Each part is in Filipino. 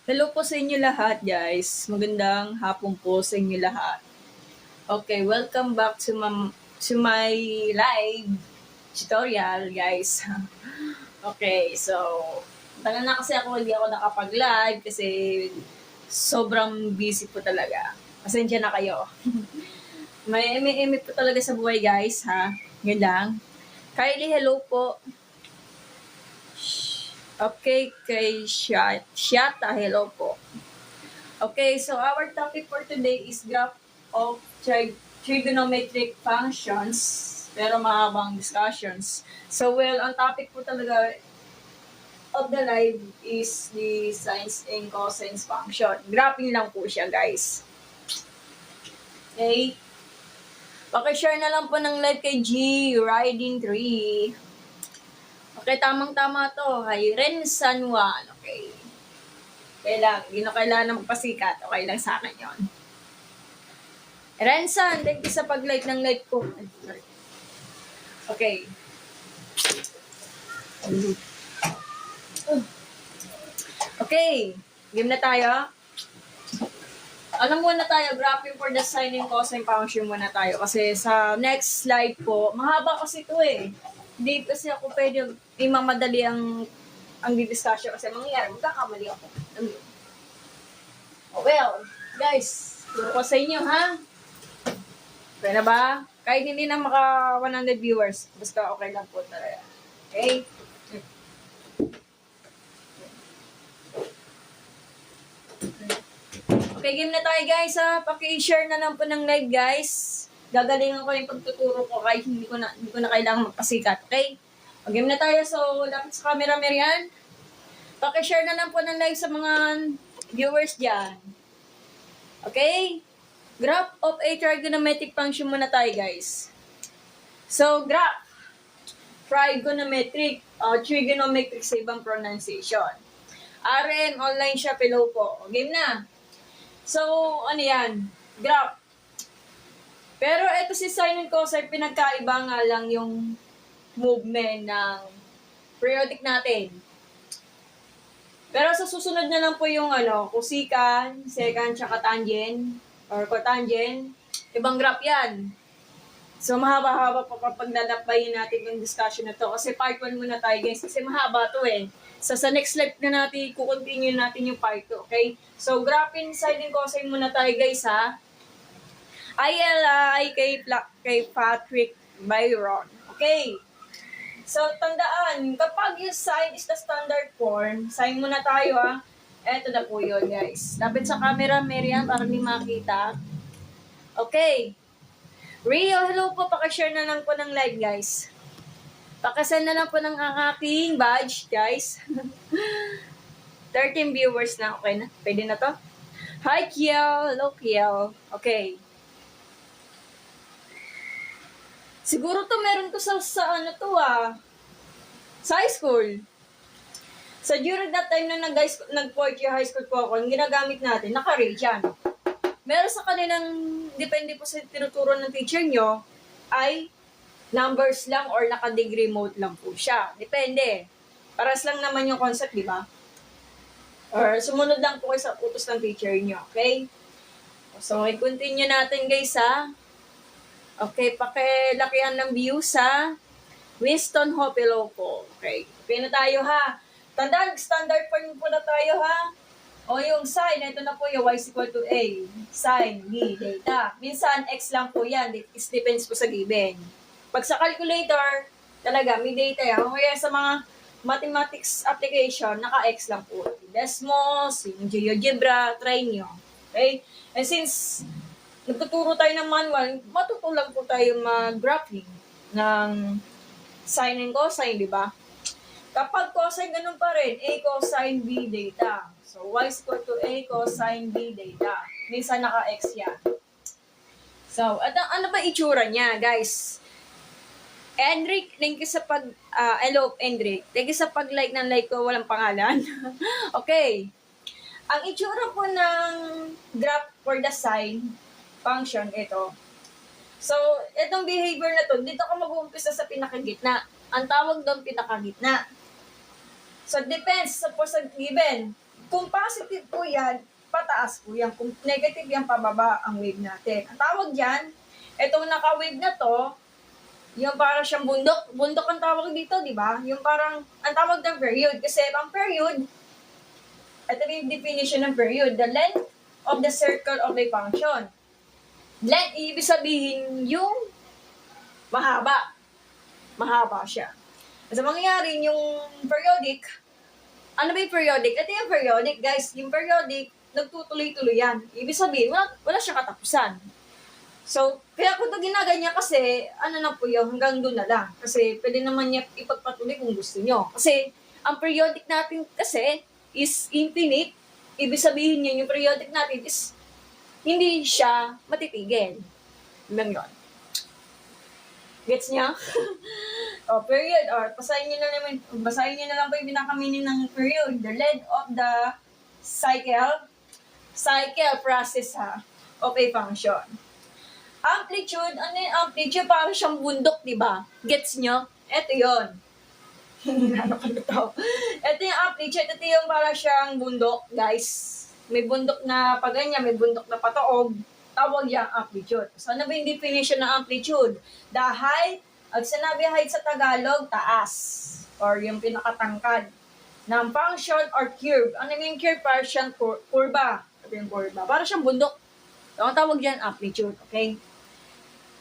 Hello po sa inyo lahat, guys. Magandang hapon po sa inyo lahat. Okay, welcome back to my live tutorial, guys. Okay, so tagal na kasi hindi ako nakapag-live kasi sobrang busy po talaga. Pasensya na kayo. May eme po talaga sa buhay, guys, ha? Yan lang. Kylie, hello po. Okay, kay Shiata, hello po. Okay, so our topic for today is graph of trigonometric functions, pero mahabang discussions. So, well, ang topic po talaga of the live is the sines and cosines function. Graphing lang po siya, guys. Okay? Pakishare na lang po ng live kay G, Riding 3. Okay, tamang-tama to. Kay Ren San Juan. Okay. Hindi na kailangan ng magpasikat. Okay lang sa akin yon. Rensan, thank you sa pag-like ng like ko. Okay. Okay. Game na tayo. Alam muna tayo, graphing for the sine and cosine function muna tayo. Kasi sa next slide po, mahaba kasi ito eh. Hindi kasi ako pwede imamadali ang discussion kasi mangyayari, magkakamali ako. Oh, well, guys, turo ko sa inyo, ha? Okay na ba? Kahit hindi na maka 100 viewers, basta okay lang po talaga. Okay? Okay, game na tayo, guys, ha? Paki-share na lang po ng live, guys. Gagalingan ko yung pagtuturo ko kahit hindi ko na kailangan magpasikat, okay? Game na tayo, so lapit sa camera, Marian. Paki-share na lang po ng live sa mga viewers dyan. Okay? Graph of a trigonometric function muna tayo, guys. So, graph. Trigonometric, trigonometric sa ibang pronunciation. RM, online siya, below po. Game na. So, ano yan? Graph. Pero ito si sine and cosine, pinagkaiba nga lang yung movement ng periodic natin. Pero sa susunod na lang po yung cosecant, secant, tsaka tangent, or cotangent. Ibang graph yan. So, mahaba-haba pa kapag lalakbayin natin yung discussion na to. Kasi part 1 muna tayo, guys. Kasi mahaba to eh. So, sa next slide na natin, kukontinue natin yung part 2, okay? So, graphing sine and cosine muna tayo, guys, ha? ILI kay Patrick Byron. Okay? So, tandaan, kapag yung sine is the standard form, sine muna tayo, ha? Eto na po yun, guys. Lapit sa camera, Marian, para hindi makita. Okay. Rio, hello po. Pakishare na lang po ng live, guys. Pakasend na lang po ng aking badge, guys. 13 viewers na. Okay na? Pwede na to? Hi, Kiel. Hello, Kiel. Okay. Siguro to meron ko sa high school. So, during that time na nag-4th year high school po ako, yung ginagamit natin, naka-radian. Meron sa kanilang, depende po sa tinuturo ng teacher nyo, ay numbers lang or naka-degree mode lang po siya. Depende. Paras lang naman yung concept, di ba? Or sumunod lang po kayo sa utos ng teacher nyo, okay? So, i-continue natin, guys, ha? Okay, pakilakihan ng view sa Winston Hopelo po. Okay, okay na tayo, ha? Tandaan, standard form po na tayo, ha? O yung sine, ito na po yung y is equal to a. Sine, b, data. Minsan, x lang po yan. It depends po sa given. Pag sa calculator, talaga, may data yan. Kaya sa mga mathematics application, naka-x lang po. Desmos, yung GeoGebra, try nyo. Okay? And since nagtuturo tayo ng manual, matutulang po tayo mag-graphing ng sine and cosine, di ba? Kapag cosine, ganun pa rin. A cosine B data. So, y is equal to A cosine B data. Minsan naka-x yan. So, at ano ba itsura niya, guys? Endrick, thank you sa hello, Endrick. Thank you sa pag-like ng like ko, walang pangalan. Okay. Ang itsura po ng graph for the sine function, ito. So, itong behavior na to, dito ka mag-uumpisa sa pinakagitna. Ang tawag doon pinakagitna. So, depends sa given. Kung positive po yan, pataas po yan. Kung negative yan, pababa ang wave natin. Ang tawag dyan, itong naka-wave na to, yung parang siyang bundok. Bundok ang tawag dito, di ba? Yung parang, ang tawag ng period. Kasi ang period, ito yung definition ng period. The length of the circle of a function. Length, ibig sabihin yung mahaba. Mahaba siya. Kasi mangyayari yung periodic, ano ba yung periodic? Ito yung periodic, guys. Yung periodic, nagtutuloy-tuloy yan. Ibig sabihin, wala siya katapusan. So, kaya ko ito ginaganyan kasi, ano na po yun, hanggang doon na lang. Kasi pwede naman niya ipagpatuloy kung gusto nyo. Kasi, ang periodic natin kasi is infinite. Ibig sabihin niya, yung periodic natin is hindi siya matitigil. Lang yun. Gets niya? O, period. Or, basahin niyo na lang po yung pinaka-meaning ng period. The length of the cycle process of a function. Amplitude, ano yung amplitude? Parang siyang bundok, di ba? Gets nyo? Ito yun. Ano ko ito? Ito yung amplitude. Ito yung parang siyang bundok, guys. May bundok na paganyan, may bundok na pataog. Tawag yung amplitude. So, ano ba yung definition ng amplitude? The height, ang sinabi height sa Tagalog, taas. Or yung pinakatangkad ng function or curve. Ano yung curve? Parang siyang kurba. Ito yung kurba. Parang siyang bundok. So, ang tawag yan, amplitude. Okay?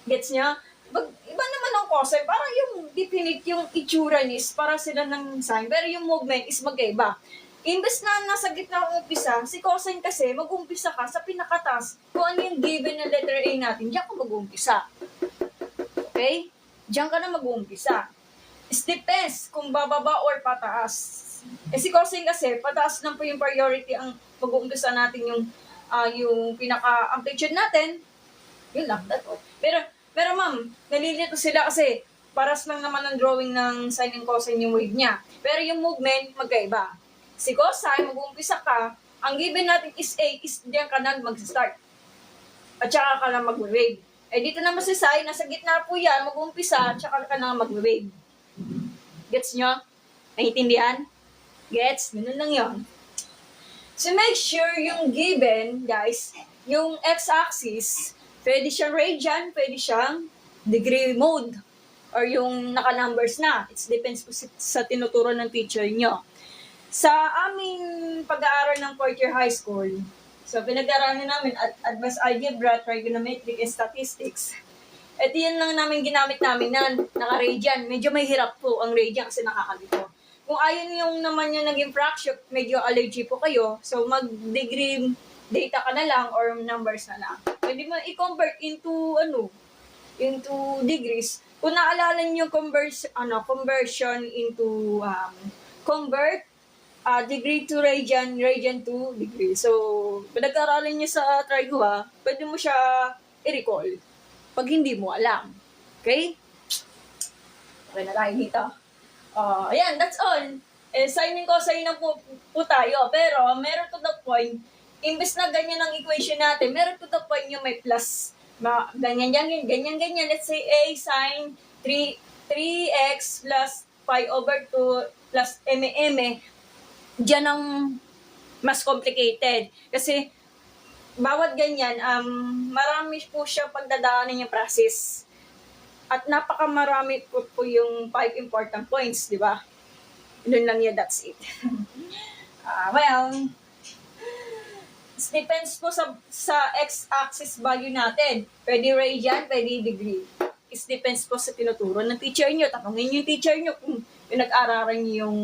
Gets niya? Iba naman ang cosine. Parang yung definite, yung itsura is para sila ng sign. Pero yung movement is magkaiba. Imbes na nasa gitna ang umpisa, si cosine kasi mag-umpisa ka sa pinakatas kung ano yung given na letter A natin, diyan ka mag-umpisa. Okay? Diyan ka na mag-umpisa. It depends kung bababa or pataas. Si cosine kasi, pataas lang po yung priority ang mag-uumpisa natin yung pinaka-amplitude natin. Yun lang, that's all. Pero ma'am, nalilito sila kasi paras lang naman ang drawing ng sine and cosine yung wave niya. Pero yung movement, magkaiba. Si cosine, mag-uumpisa ka, ang given natin is A, is diyan ka na mag-start. At saka ka na mag-wave. Eh dito naman si sine, nasa gitna po yan, mag-uumpisa, at saka ka na mag-wave. Gets nyo? Naintindihan? Gets? Ganun lang yun. So make sure yung given, guys, yung x-axis, pwede siyang radian, pwede siyang degree mode, or yung naka-numbers na. It depends po sa tinuturo ng teacher nyo. Sa aming pag-aaral ng 4th year high school, so pinag-aaralan namin advanced algebra, trigonometric, and statistics. Ito yun lang namin ginamit namin na naka-radian. Medyo may hirap po ang radian kasi nakakalito. Kung ayaw yung naman yung naging fraction, medyo allergy po kayo, so mag-degree data ka na lang or numbers na lang. Pwede mo i-convert into degrees. Kung naalala niyo conversion into degree to radian, radian to degree. So, pinag-aralan niyo sa Trigo pwede mo siya i-recall pag hindi mo alam. Okay? Okay na tayo dito. Ayan, that's all. Signing ko sa inyo po tayo. Pero, meron to the point, imbes na ganyan ang equation natin, meron to the point yung may plus. Ganyan. Let's say A sin 3x plus pi over 2 plus m. Diyan ang mas complicated. Kasi, bawat ganyan, marami po siya pagdadaanan yung process. At napakamarami po yung 5 important points, di ba? Doon lang yun, that's it. It depends po sa x-axis value natin. Pwede radian, pwede degree. It depends po sa tinuturo ng teacher nyo. Tanungin yung teacher nyo kung pinag-araran nyo yung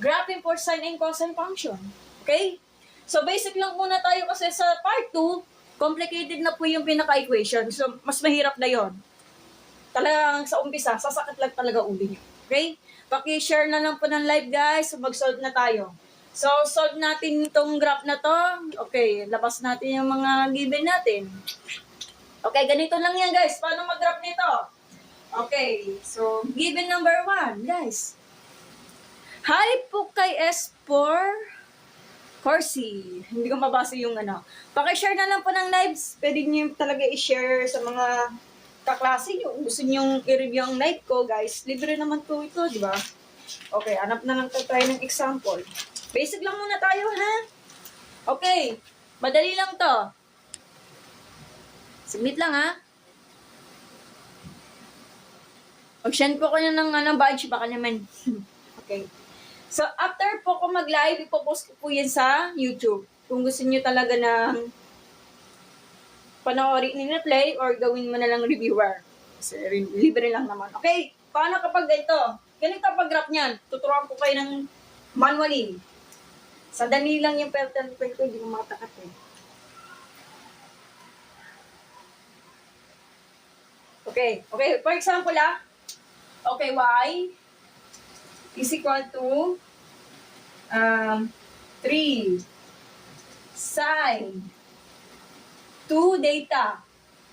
graphing for sine and cosine function. Okay? So, basic lang muna tayo kasi sa part 2, complicated na po yung pinaka-equation. So, mas mahirap na yon. Talagang sa umpisa, sasakit lang talaga ulo nyo. Okay? Paki-share na lang po ng live, guys. So, mag-solve na tayo. So, solve natin itong graph na to. Okay, labas natin yung mga given natin. Okay, ganito lang yan, guys. Paano mag-graph nito? Okay, so, given number 1, guys. Hi po kay S for Corsi. Hindi ko mabasa yung Paki-share na lang po ng lives. Pwede nyo talaga i-share sa mga kaklase nyo. Gusto nyo i-review ang live ko, guys. Libre naman po ito, di ba? Okay, hanap na lang tayo ng example. Basic lang muna tayo, ha? Okay, madali lang to. Submit lang ha. Mag-send po ko na ng badge, baka naman. Okay. So, after po ko mag-live, ipopost ko po yan sa YouTube. Kung gusto niyo talaga ng panoorin ni play or gawin mo na lang reviewer. Kasi libre lang naman. Okay, paano kapag ganito? Ganito pag-graph niyan. Tuturuan ko kayo ng manually. Sandali lang yung pattern ko, hindi ko matakat eh. Okay, for example okay, y is equal to 3 sine 2 data.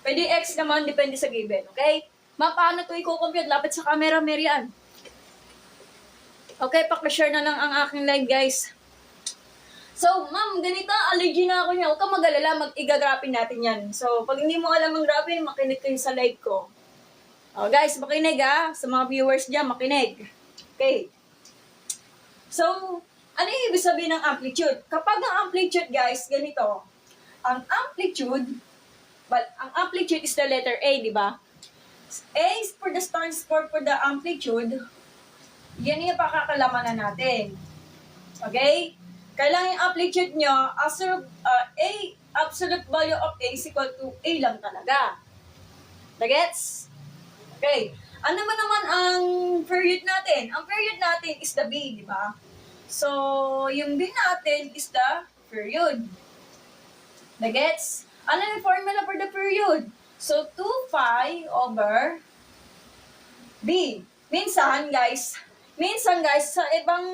Pwede x naman, depende sa given. Okay? Paano ito i-compute? Lapit sa camera, Marian. Okay, pakishare na lang ang aking live, guys. So, ma'am, ganito, allergy na ako niya. Huwag kang mag-alala, mag-igagrapin natin yan. So, pag hindi mo alam ang graphing, makinig kayo sa live ko. Oh, guys, makinig sa mga viewers dyan, makinig. Okay. So, ano yung ibig sabihin ng amplitude? Kapag ang amplitude, guys, ganito. Ang amplitude is the letter A, di ba? A is for the start score for the amplitude. Yan yung pakakalamanan natin. Okay? Kailangan yung amplitude nyo, absolute value of A is equal to A lang talaga. Nagets? Okay. Ano naman ang period natin? Ang period natin is the B, di ba? So, yung B natin is the period. Nagets? Ano yung formula for the period? So, 2 pi over B. Minsan, guys, sa ibang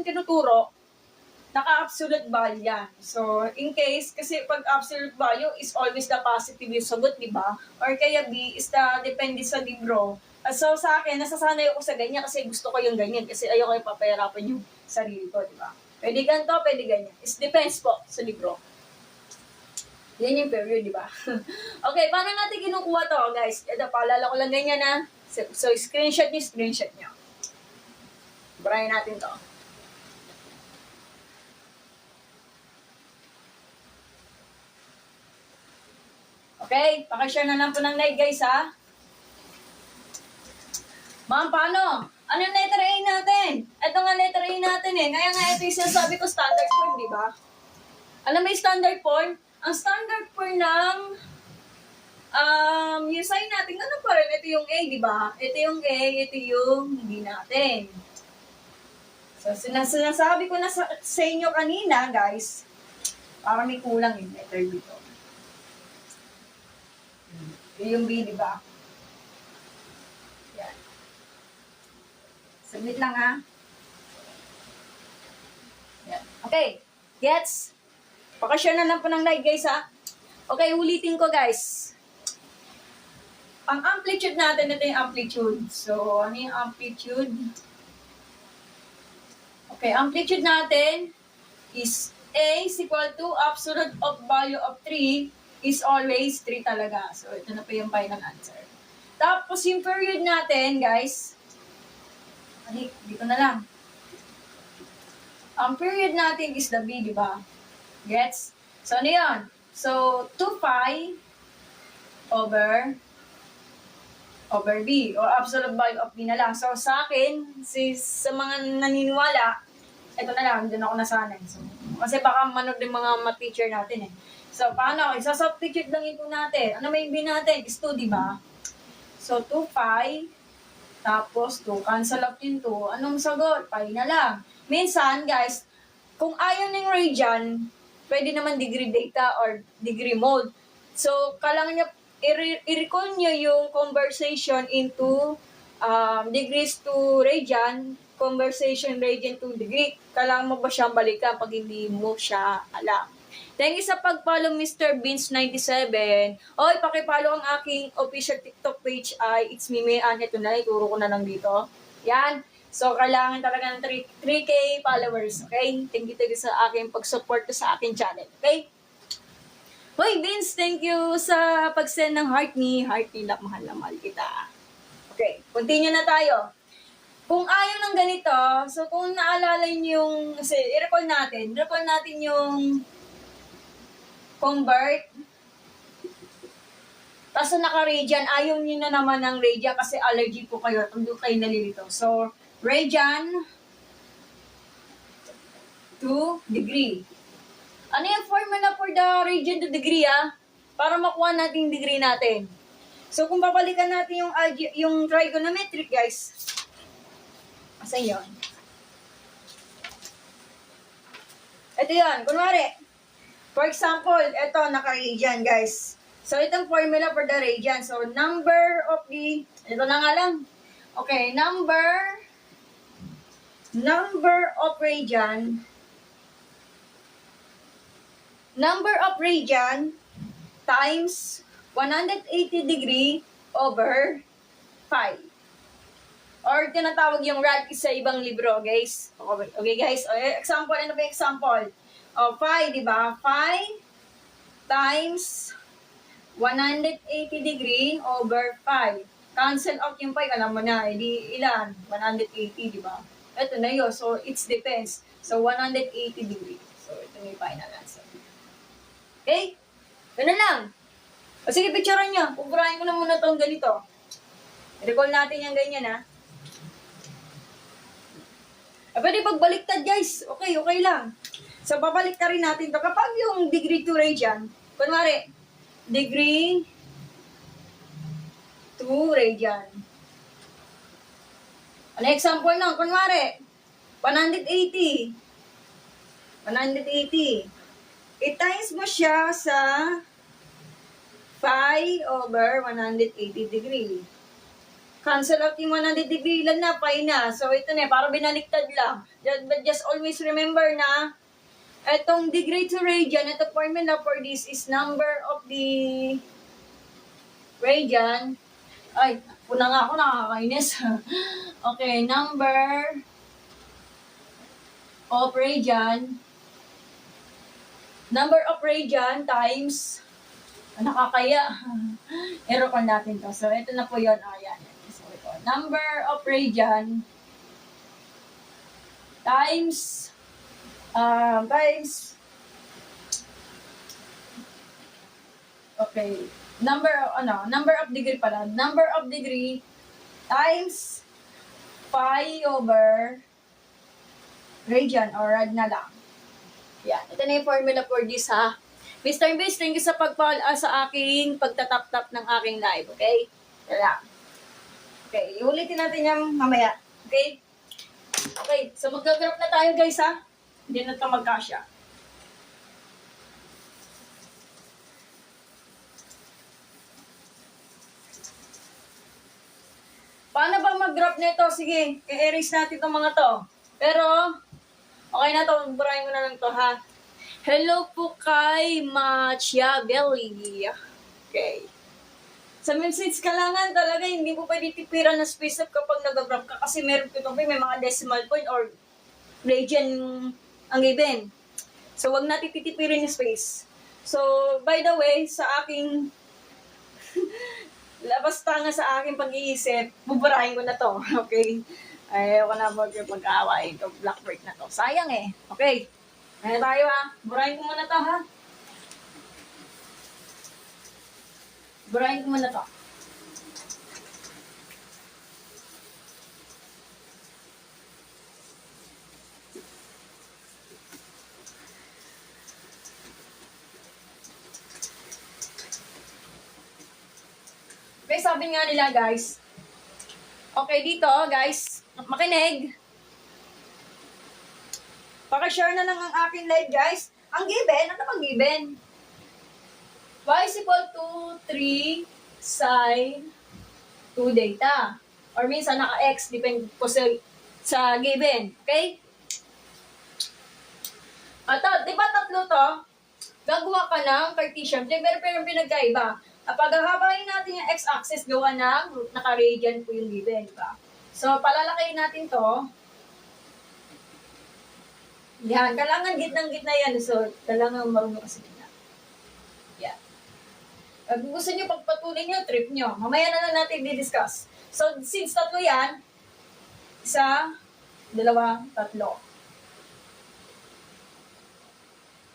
tinuturo, naka-absolute value yan. So, in case, kasi pag absolute value is always the positive yung sagot, di ba? Or kaya B is the depende sa libro. So, sa akin, nasasanay ako sa ganyan kasi gusto ko yung ganyan kasi ayoko yung papayarapan yung sarili ko, di ba? Pwede ganito, pwede ganyan. It depends po sa libro. Yan yung period, di ba? Okay, paano natin kinukuha to, guys? Ito, paalala ko lang ganyan na. So, screenshot nyo. Burahin natin to. Okay, pakishare na lang po ng live, guys, ha? Ma'am, paano? Ano yung letter A natin? Ito nga letter A natin eh. Kaya nga ito yung sinasabi ko standard form, di ba? Alam mo yung standard form? Ang standard form ng yung sign natin, ano pa rin? Ito yung A, di ba? Ito yung A, ito yung B natin. So, sinasabi ko na sa inyo kanina, guys, para may kulang yung letter dito. Ito yung B, di ba? Yan. Submit lang, ha? Yan. Okay. Gets? Pakashare na lang po ng live, guys, ha? Okay, ulitin ko, guys. Ang amplitude natin, ito yung amplitude. So, ano yung amplitude? Okay, amplitude natin is A is equal to absolute of value of 3 is always 3 talaga. So, ito na po yung final answer. Tapos, yung period natin, guys, dito na lang. Ang period natin is the B, di ba? Gets? So, ano yun? So, 2 pi over B, or absolute value of B na lang. So, sa akin, sa mga naniniwala, ito na lang, doon ako nasanay. So, kasi baka manood din mga teacher natin eh. So, paano? Isa-substitute lang ito natin. Ano may B natin? Is 2, di ba? So, 2 pi, tapos 2, cancel out yung 2. Anong sagot? Pi na lang. Minsan, guys, kung ayaw ng radian, pwede naman degree data or degree mode. So, kailangan niya i-recall nyo yung conversation into degrees to radian, conversation radian to degree. Kailangan mo ba siyang balikan pag hindi mo siya alam. Thank you sa pag-follow, Mr. Beans97. Oy, pakipollow ang aking official TikTok page ay It's Me Mayan. Ito na, ituro ko na lang dito. Yan. So, kailangan talaga ng 3K followers. Okay? Thank you sa aking pag-support sa aking channel. Okay? Hoy, Vince, thank you sa pag-send ng heart ni mahal na mahal kita. Okay, continue na tayo. Kung ayaw ng ganito, so kung naalala niyo yung, kasi i-recall natin yung convert. Tapos naka-radian, ayaw nyo na naman ng radian kasi allergy po kayo. Doon kayo nalilito. So, radian to degree. Ano yung formula for the radian to degree, para makuha natin yung degree natin? So, kung babalikan natin yung trigonometric, guys. Asa yun? Ito yun. Kunwari, for example, ito, naka-radian, guys. So, itong formula for the radian. So, number of the, ito na nga lang. Okay, number of radian, times 180 degree over 5. Or tinatawag yung rad sa ibang libro, guys. Okay guys. Example, ano ba yung example? 5, di ba? 5 times 180 degree over 5. Cancel out yung 5, alam mo na. Di ilan? 180, di ba? Ito na yun. So, it depends. So, 180 degree. So, ito na yung final answer. Okay? Ganun lang. O sige, picturean nyo. Pupurahin ko na muna itong ganito. I-recall natin yung ganyan, pwede pagbaliktad, guys. Okay lang. So, babalik rin natin to. Kapag yung degree to radian, kunwari, degree to radian. Ano example lang? Kunwari, 180. I-times mo siya sa 5 over 180 degree. Cancel out yung 100 degree, ilan na, pi na. So, ito na, para binaliktad lang. But just always remember na, itong degree to radian, ito formula for this is number of the radian. Ay, puna nga ako, nakakainis. Okay, number of radian times, nakakaya. I-recall natin to. So, ito na po yun. Ayan. So, ito. Number of radian times okay. Number of degree pala. Number of degree times pi over radian or rad na lang. Yan. Ito na yung formula for this, Mr. Beast, thank you sa sa aking pagtatap-tap ng aking live, okay? Yan. Okay, iulitin natin yung mamaya. Okay? Okay, so mag-graph na tayo, guys, Hindi na ito magkasya. Paano ba mag-graph nito? Sige, i-erase natin itong mga to. Pero, okay na to. Burahin ko na lang to, Hello po kay Machiavelli. Okay. Sa message kalangan talaga, hindi po pwede tipiran na space up kapag nag-graph ka kasi meron po may mga decimal point or radian ang given. So, wag natin titipirin yung space. So, by the way, sa aking labas tanga sa aking pag-iisip, buburahin ko na to. Okay? Ayoko na mag-away. Ito, black break na to. Sayang Okay. Ayan tayo, Burahin ko muna to, Burahin ko muna to. Okay, sabi nga nila, guys. Okay, dito, guys. Makinig. Pakishare na lang ang aking live, guys. Ang given, ano bang given? Y is equal to 3 sine 2 data. Or minsan naka-x, depende po sa given. Okay? At di ba tatlo to? Gagawa ka ng Cartesian. Pero pinagkaiba. Kapag hahabain natin yung x-axis, gawa ng naka-radian po yung given. Diba? So, palalakayin natin to. Yan, kailangan gitnang-gitna yan. So, kailangan marunong kasi gitna. Yan. Kung gusto nyo pagpatuloy nyo, trip nyo. Mamaya na lang natin di-discuss. So, since tatlo yan, 1, 2, 3.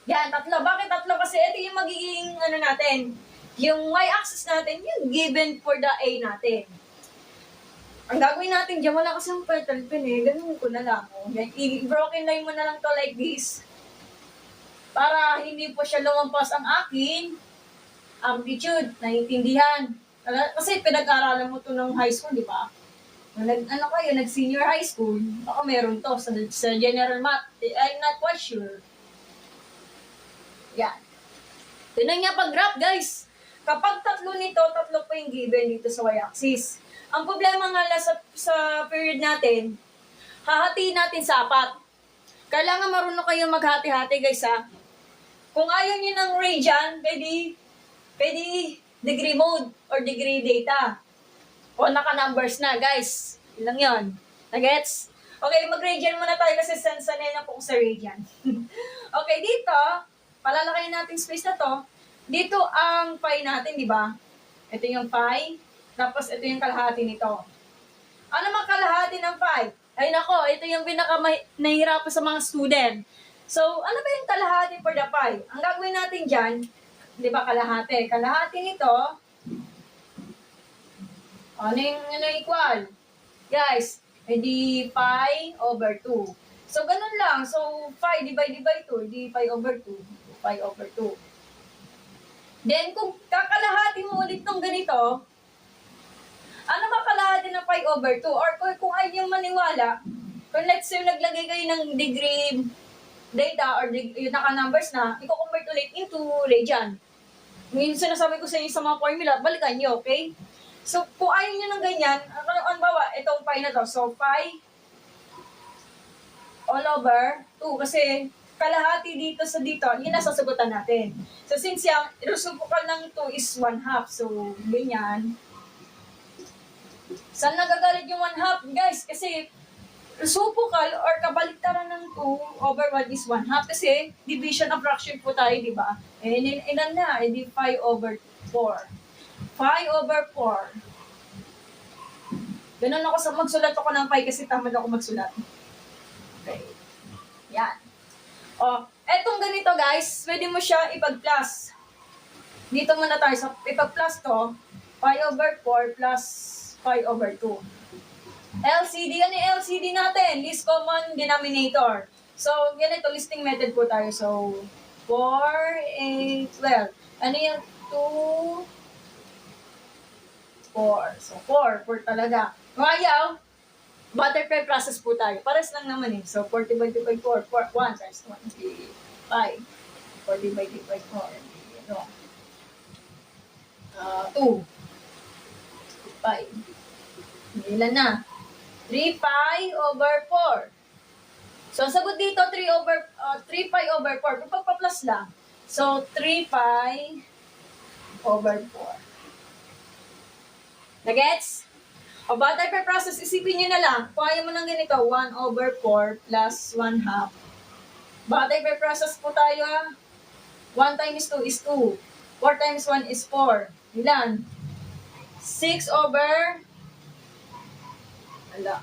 Yan, tatlo. Bakit tatlo? Kasi ito yung magiging, ano natin, yung y-axis natin, yung given for the a natin. Ang gagawin natin dyan, wala kasi yung petal pen eh. Ganun ko na lang. I-broken line mo na lang to like this. Para hindi po siya lumampas ang akin amplitude, naiintindihan. Kasi pinag-aralan mo to ng high school, di ba? Nag-senior high school, baka meron to sa general math. I'm not quite sure. Yan. Tinan niya pag-graph, guys. Kapag tatlo nito, tatlo po yung given dito sa y-axis. Ang problema nga lang sa period natin, hahatiin natin sa 4. Kailangan marunong kayong maghati-hati, guys, ha? Kung ayaw niyo ng radian, pwede degree mode or degree data. O naka-numbers na, guys. Ilang yon. Nagets? Okay, mag-radian muna tayo kasi sanay na po sa radian. Okay, dito, palalakayin natin space na to. Dito ang pi natin, di ba? Ito yung pi. Tapos ito yung kalahati nito. Ano mang kalahati ng pi? Ay nako, ito yung nahihirapan sa mga student. So, ano ba yung kalahati for the pi? Ang gagawin natin dyan, di ba kalahati? Kalahati nito, ano yung equal? Guys, edi pi over 2. So, ganun lang. So, pi divided by 2, edi pi over 2. Pi over 2. Then, kung kakalahati mo ulit ng ganito, ano ba kalahati ng pi over 2? Or kung ayaw maniwala, kung let's say naglagay kayo ng degree data or yung naka-numbers na, i-convert ulit into radian. Yung sinasabi ko sa inyo sa mga formula, balikan nyo, okay? So, kung ayaw nyo ng ganyan, ano ba, itong pi na to. So, pi all over 2 kasi kalahati dito sa dito, yun ang sasagutan natin. So, since yung reciprocal ng 2 is 1/2, so, ganyan. Saan nagagalit yung 1/2, guys? Kasi, reciprocal or kabaliktaran ng 2 over 1 is 1/2 kasi division of fraction po tayo, di ba? Eh, ilan na? Eh, di 5 over 4. 5 over 4. Ganun ako magsulat ako ng pi kasi tamad ako magsulat. Okay. Yan. O, etong ganito guys, pwede mo siya ipag-plus. Dito muna tayo sa ipag-plus to, pi over 4 plus pi over 2. LCD, ano yung LCD natin? Least common denominator. So, ganito, listing method po tayo. So, 4, 8, 12. Ano yung 2, 4. So, 4 talaga. Kung ayaw, butterfly process po tayo. Pares lang naman eh. So, 4 divided by 4. 1 times 1 is 5. 4 divided by 4. 2. 5. Ilan na? 3 pi over 4. So, ang sagot dito, 3 pi over 4. Kung pagpa-plus lang. So, 3 pi over 4. Nagets? O, butterfly process, isipin nyo na lang. Kung ayaw mo ng ganito, 1 over 4 plus 1/2. Butterfly process po tayo, 1 times 2 is 2. 4 times 1 is 4. Ilan? 6 over... Ala.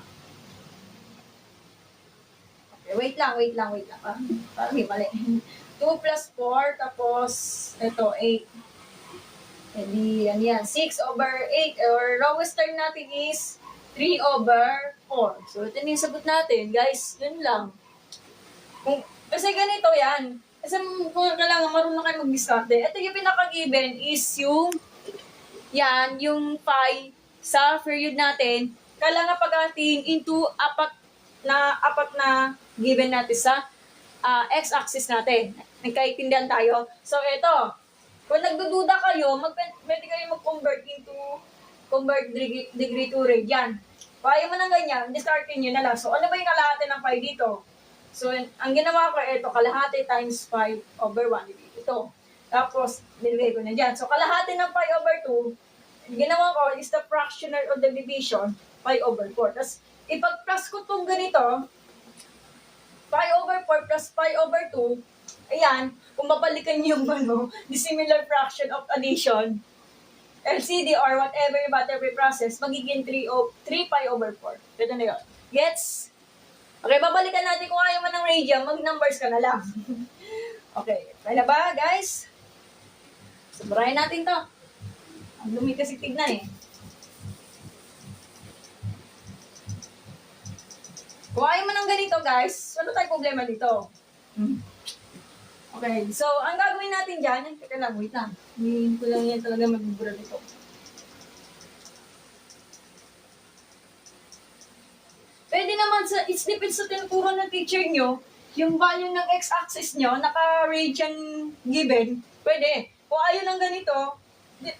Okay, wait lang. Parang mali. 2 plus 4, tapos, ito, 8. Hindi, yan. 6 over 8, or lowest term natin is 3 over 4. So, ito yung sagot natin, guys. Yun lang. Kasi ganito yan. Kasi kung kailangan marunong kayo mag-discarte, ito yung pinaka-given is yung pi sa period natin, kailangan pag-ating into apat na given natin sa x-axis natin. Nagkaintindihan tayo. So, ito. Kung nagdududa kayo, pwede kayo mag-convert degree to radian. Kung ayaw mo ng ganyan, discardin nyo na lang. So, ano ba yung kalahati ng pi dito? So, ang ginawa ko, ito, kalahati times 5 over 1. Ito. Tapos, nilagay ko na dyan. So, kalahati ng pi over 2, ginawa ko is the fractional of the division, pi over 4. Tapos, ipag-plus ko itong ganito, pi over 4 plus pi over 2, ayan, kung babalikan yung the similar fraction of addition, LCD or whatever yung butterfly process, magiging 3 pi over 4. Pwede na yun. Gets? Okay, babalikan natin kung ayaw mo ng radian, mag-numbers ka na lang. Okay, kaya na ba, guys? Sobrahin natin to. Ang dumi kasi tignan eh. Kung ayaw mo ng ganito, guys, wala tayong problema dito. Okay, so, ang gagawin natin dyan, teka lang, wait lang. Hindi ko lang yan talaga magbubura dito. Pwede naman, it depends sa tinuturo ng teacher nyo, yung value ng x-axis nyo, naka-radian given, pwede. Kung ayaw ng ganito,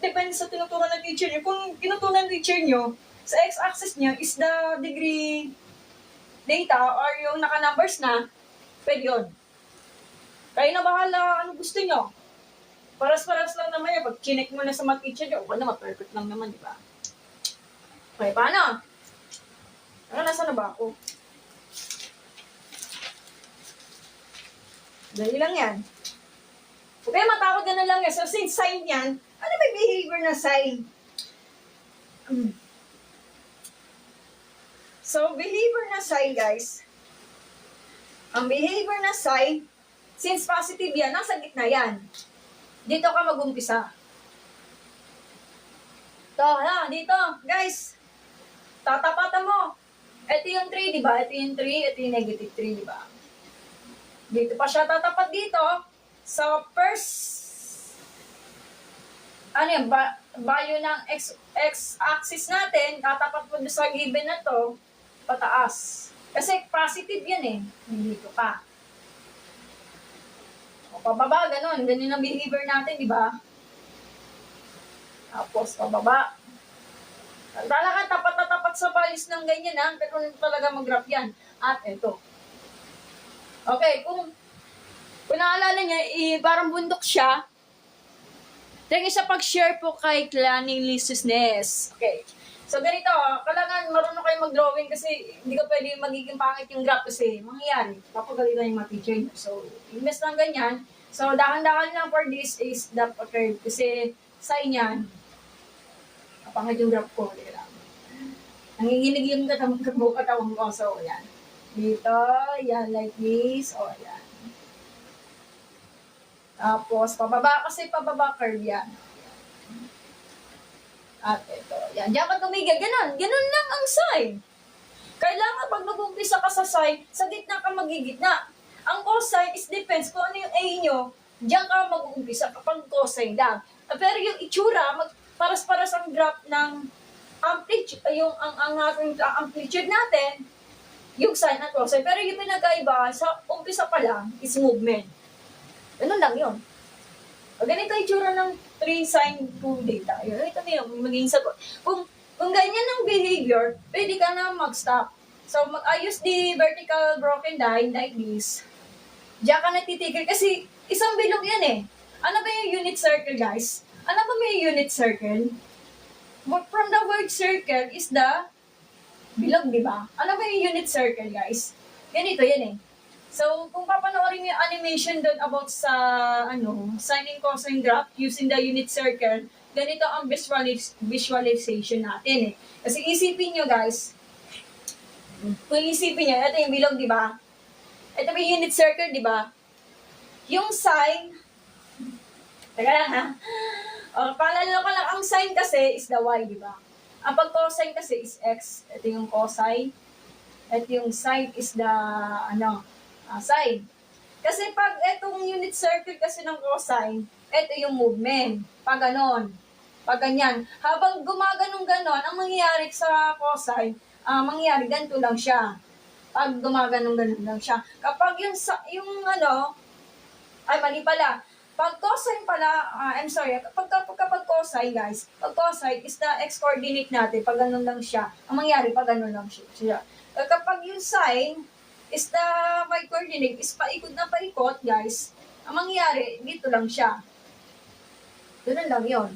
depende sa tinuturo ng teacher nyo. Kung tinuturo ng teacher nyo, sa x-axis nyo is the degree data or yung naka-numbers na, pwede yun. Kaya na bahala, ano gusto nyo. Paras-paras lang naman yan. Pag chinek mo na sa mga teacher nyo, okay naman, perfect lang naman, di ba? Okay, paano? Nasa na ba ako? Dali lang yan. Okay, matakot ka na lang yan. So, since sign yan, ano may behavior na sign? So, behavior na sign, guys. Ang behavior na sign, since positive yan, nasa gitna yan. Dito ka mag-umpisa. Dito, guys. Tatapatan mo. Ito yung 3, di ba? Ito yung 3, ito yung negative 3, di ba? Dito pa siya tatapat dito. So, first, value ng x-axis natin, tatapat mo sa given na to, pataas. Kasi positive yan eh. Dito ka. O, pababa, ganun. Ganun ang behavior natin, di ba? Tapos, pababa. Talaga, tapat na tapat sa values ng ganyan, ha? Pero talaga mag-graph yan. At ito. Okay, kung naalala niya, parang bundok siya. Thank you sa pag-share po kay Clanning Lisusness. Okay. So, ganito, kailangan marunong kayo mag-drawing kasi hindi ka pwede magiging pangit yung graph kasi mangyayari. Papagalitan yung mga teacher niyo. So, imbes ng ganyan. So, dahan-dahan lang for this is the curve kasi sign yan. Kapangit yung graph ko. Nanginginig yung katawang ko. So, yan. Dito, yan, like this. O, yan. Tapos, pababa kasi pababa curve yan. At ito, yan. Diyan ka tumigil. Ganun. Ganun lang ang sign. Kailangan pag nag-umpisa ka sa sign, sa gitna ka magigitna. Ang cosine is depends kung ano yung A nyo, diyan ka mag-uumpisa kapag cosine lang. Pero yung itsura, paras-paras ang graph ng amplitude, ang amplitude natin, yung sine at cosine. Pero yung pinagkaiba, sa umpisa pa lang, is movement. Ganun lang yun. O ganito yung itsura ng 3 sine 2 data. Yun, ito na yung magiging sagot. Kung ganyan ang behavior, pwede ka na mag-stop. So, mag-ayos the vertical broken line like this. Diyan ka natitigil kasi isang bilog yan eh. Ano ba yung unit circle, guys? Ano ba may unit circle? From the word circle is the bilog, di ba? Ano ba yung unit circle, guys? Ganito yan eh. So, kung papanoorin mo yung animation doon about sa, sine and cosine graph using the unit circle, ganito ang visualization natin eh. Kasi isipin nyo, guys, kung isipin nyo, ito yung bilog, di ba? Ito yung unit circle, di ba? Yung sine, teka lang ha, paalala ko lang, ang sine kasi is the y, di ba? Ang pag-cosine kasi is x. Ito yung cosine. Ito yung sine is the, sine. Kasi pag itong unit circle kasi ng cosine, ito yung movement. Pag ganon. Pag ganyan. Habang gumaganong-ganon, ang mangyayari sa cosine, mangyayari ganito lang siya. Pag gumaganong-ganon lang siya. Kapag mali pala. Pag cosine pala, kapag cosine, guys, pag cosine is the x-coordinate natin, pag ganon lang siya, ang mangyayari pag ganon lang siya. Kapag yung sine, is the y-coordinate, is paikot na paikot, guys, ang mangyayari, dito lang siya. Ganun lang yon.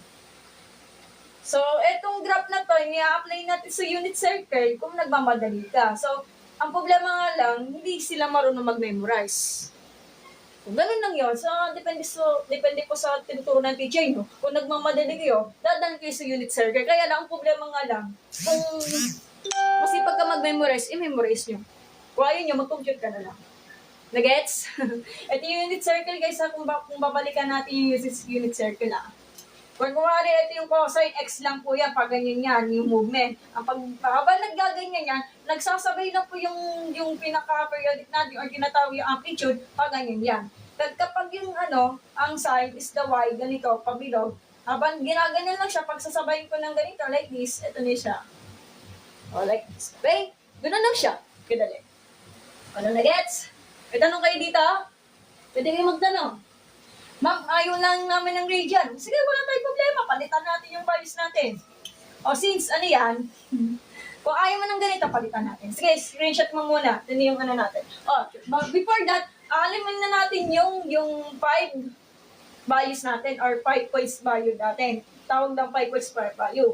So, etong graph na to, i-apply natin sa unit circle kung nagmamadali ka. So, ang problema nga lang, hindi sila marunong mag-memorize. Kung ganun lang yun, so, depende po sa tinuturo ng teacher nyo. Kung nagmamadali kayo, dadaan kayo sa unit circle. Kaya lang, ang problema nga lang, kung masipag ka mag-memorize, i-memorize nyo. Kung ayaw nyo, mag-compute ka na lang. Nagets? Ito yung unit circle guys ha, kung babalikan natin yung unit circle ha. Kung kumari, ito yung cosine, x lang po yan, pag ganyan yan, yung movement. Ang habang naggaganyan yan, nagsasabay na po yung pinaka-periodic natin or tinatawag yung amplitude, pag ganyan yan. Kapag yung ang sine is the y, ganito, pabilog, habang ginaganyan lang siya, pag sasabayin ko ng ganito, like this, ito na siya. O, like this. Okay? Ganun lang siya. Kadali. Ano na gets? May tanong kayo dito? Pwede kayo magtanong. Ma'am, ayaw lang namin ng radian. Sige, wala tayong problema. Palitan natin yung values natin. O since, ano yan? Kung ayaw mo ng ganito, palitan natin. Sige, screenshot mo muna. Ito yung natin. O, before that, alimin na natin yung 5 values natin or 5 points value natin. Tawag ng 5 points per value.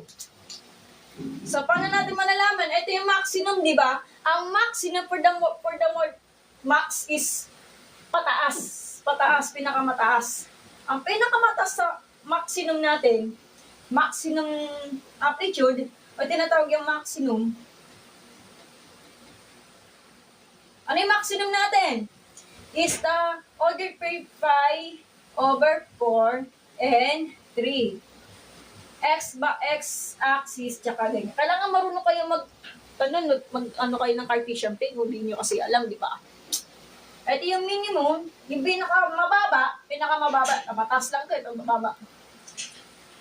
So, paano natin malalaman? Ito yung maximum, di ba? Ang maximum for the max is pataas. Pataas, pinakamataas. Ang pinakamataas sa maximum natin, maximum amplitude, o tinatawag yung maximum. Ano yung maximum natin? Is the ordered per pi over 4 and 3. X-axis, tsaka ganyan. Kailangan marunong kayo ano kayo ng Cartesian plane, hindi nyo kasi alam, di ba? Ito yung minimum, yung pinakamababa, mataas lang ito, mababa.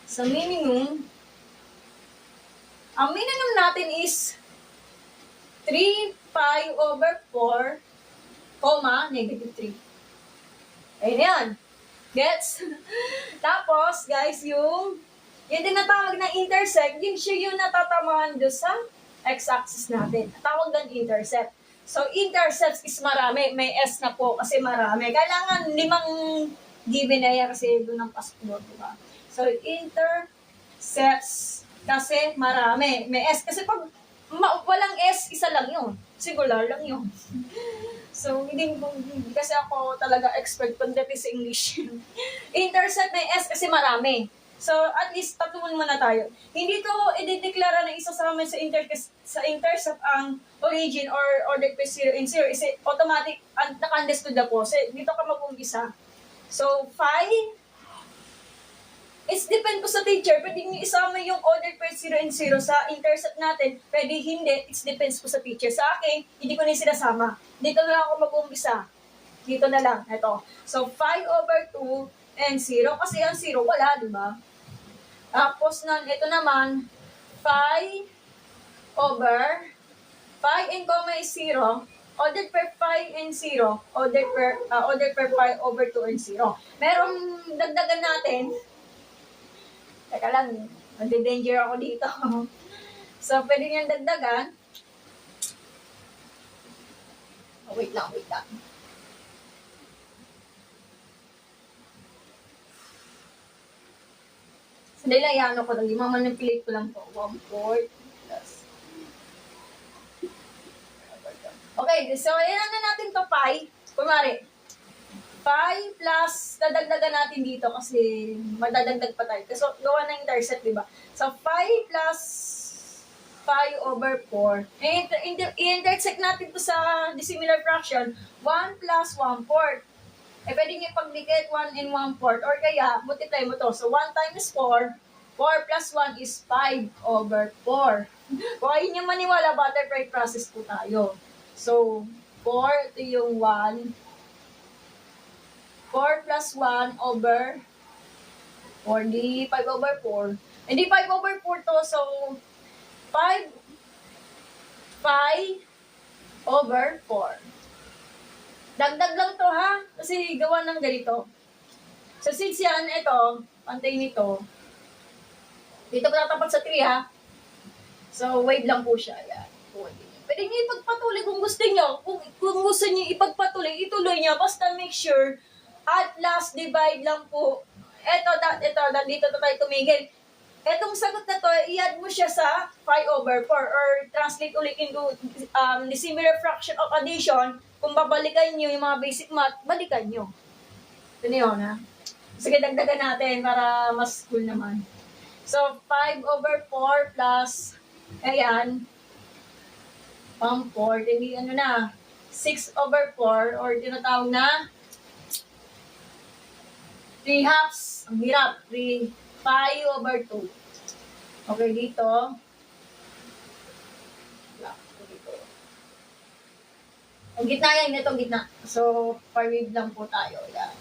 Sa minimum, ang minimum natin is 3 pi over 4, negative 3. Ayun yan. Gets? Tapos, guys, yung tinatawag na intersect, yun siya yung natatamaan doon sa x-axis natin. Tawag doon intercept. So, intercepts is marami. May S na po kasi marami. Kailangan 5 given na yan kasi doon ang passport, diba? So, intercepts kasi marami. May S. Kasi pag walang S, isa lang yun. Singular lang yun. So, hindi kasi ako talaga expert pagdating sa English. Intercept may S kasi marami. So, at least, tatlong muna tayo. Hindi to i-declara na isasama sa intercept ang origin or ordered by 0 and 0. Is automatic, naka-understood na po. So, dito ka mag-umpisa. So, phi, it's depend po sa teacher. Pwede nyo isama yung ordered by 0 and 0 sa intercept natin. Pwede hindi, it depends po sa teacher. Sa akin, hindi ko na sinasama. Dito na lang ako mag-umpisa. Dito na lang. Ito. So, phi over 2 and 0, kasi ang 0 wala, di ba? Tapos ito naman, phi over, phi and comma is 0, ordered per phi and 0, ordered per phi over 2 and 0. Merong dagdagan natin, teka lang, nandi-danger ako dito. So, pwede niyang dagdagan. Oh, wait lang. Sandali lang, yan ko lang. Mamanipulate ko lang po. 1/4 plus. Okay, so yan na natin to pi. Kunwari, pi plus, dadagdagan natin dito kasi madadagdag pa tayo. So, gawa ng intercept, di ba? So, pi plus pi over 4. I-intersect natin to sa dissimilar fraction. 1 plus 1/4. Pwede nyo ipagdikit 1 and 1/4 or kaya multiply mo to. So 1 times 4, 4 plus 1 is 5 over 4. Kung ayaw nyo maniwala, butterfly process po tayo. So 4, ito yung 1. 4 plus 1 over 4, di 5 over 4. Hindi 5 over 4 to, so 5 over 4. Dagdag lang to ha, kasi gawa ng ganito. So since yan, ito, pantay nito. Dito pa tatapat sa 3 ha. So wave lang po siya. Yan. Pwede nyo ipagpatuloy kung gusto nyo. Kung gusto nyo ipagpatuloy, ituloy nyo. Basta make sure, at last divide lang po. Ito, dito na tayo tumigil. Etong sagot na to, i-add mo siya sa pi over 4 or translate ulit into dissimilar fraction of addition. Kung babalikan nyo yung mga basic math, balikan nyo. Ito na yun, ha? Sige, dagdagan natin para mas cool naman. So, 5 over 4 plus, ayan, pang 4, hindi ano na, 6/4 or tinatawag na 3/2. Ang hirap. 5/2. Okay, dito. Ang gitna yan, itong gitna. So, parwave lang po tayo. Yan.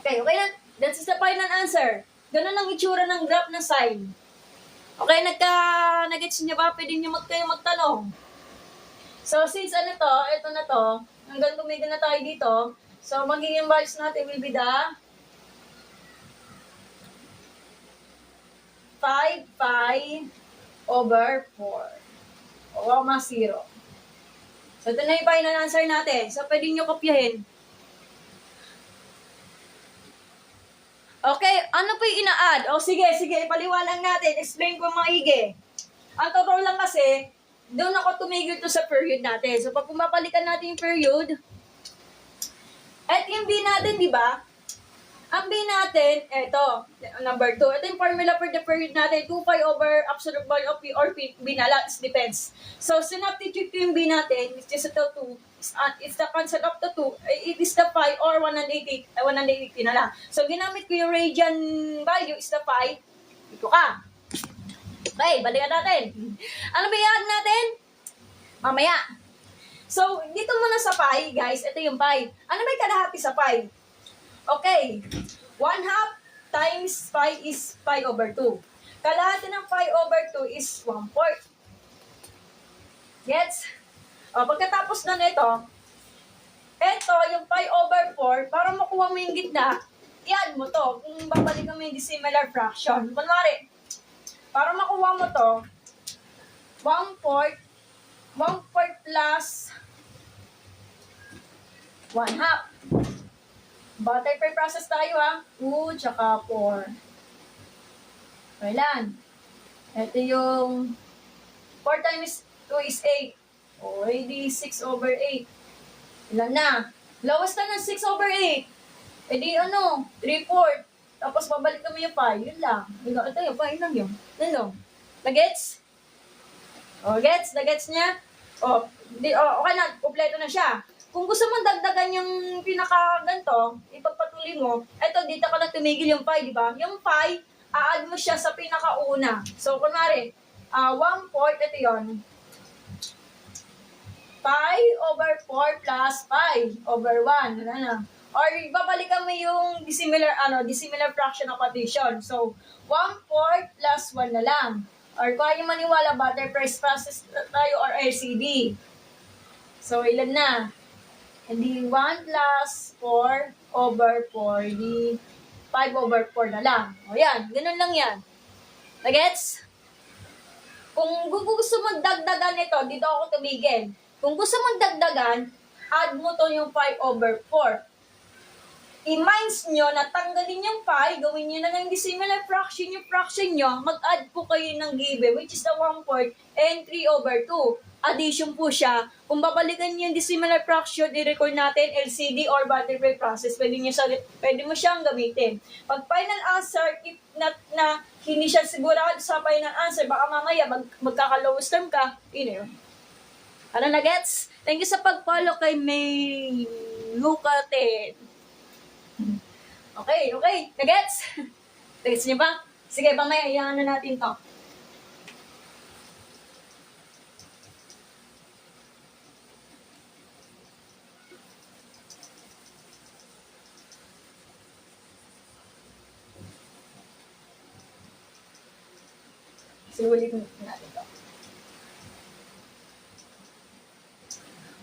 Okay na. That is the final answer. Ganun ang itsura ng graph na sign. Okay, nag-gets niyo ba? Pwede niyo kayo magtanong. So, since ito na to, hanggang tumigil na tayo dito, so, magiging values natin will be the 5/4. O, mas 0. So, ito na yung final answer natin. So, pwede nyo kopyahin. Okay, ano po yung ina-add? O, sige, paliwanag natin. Explain ko maigi. Ang totoo lang kasi, doon ako tumigil to sa period natin. So, pag pumapalikan natin yung period, at yung B natin, di ba? Ang B natin, eto, number 2. Ito yung formula for the period natin, 2 pi over absolute value of P or P, B na lang, it depends. So, sinubstitute ko yung B natin, which is ito 2, it's the concept of the 2, it is the pi or 180 na lang. So, ginamit ko yung radian value is the pi, ito ka. Okay, balikan natin. Ano ba i-add natin? Mamaya. So, dito muna sa pi, guys, ito yung pi. Ano ba yung kalahati sa pi? Okay, 1/2 times pi is pi/2. Kalahati ng pi/2 is 1/4. Gets? O, pagkatapos na nito, ito, yung pi/4, para makuha mo yung gitna, i-add mo to. Kung babalikan mo yung dissimilar fraction. Kunwari, para makuha mo to, 1/4 plus 1/2. Butterfly process tayo ha. 2 tsaka 4. Kailan? Ito yung 4 times 2 is 8. O, di 6/8. Ilan na? Lowest na ng 6/8. E di 3/4. Tapos babalik kami yung 5. Yun lang. Ito yung 5 lang yun. Ano? Nagets? O, gets? Nagets niya? O, okay na. Kompleto na siya. Kung gusto mong dagdagan yung pinaka-ganto, ipagpatuloy mo, eto, dito ka na tumigil yung pi, di ba? Yung pi, a-add mo siya sa pinaka-una. So, kunwari, 1/4, ito yun. Pi/4 plus pi/1. Wala na. Or, babalikan mo yung dissimilar fraction of addition. So, 1/4 plus 1 na lang. Or, kung ayaw maniwala, butterfly process tayo or LCD. So, ilan na? Hindi 1 plus 4/4, di 5/4 na lang. O yan, ganun lang yan. Nagets? Kung gusto mong dagdagan ito, dito ako tumigil. Kung gusto mong dagdagan, add mo to yung 5/4. I-minds nyo na tanggalin yung pi, gawin nyo na ng dissimilar fraction yung fraction nyo, mag-add po kayo ng given, which is the 1/4 and 3/2. Addition po siya. Kung babalikan niyo yung dissimilar fraction, i-record natin LCD or butterfly process, pwede mo siyang gamitin. Pag final answer, if not na hindi siya sigurado sa final answer, baka mamaya magkaka-lowest term ka, yun. Ano na gets? Thank you sa pag-follow kay May Lucaten. Okay. Nagets? Nagets niyo ba? Sige, mamaya, iyan na natin to. Sulit natin to.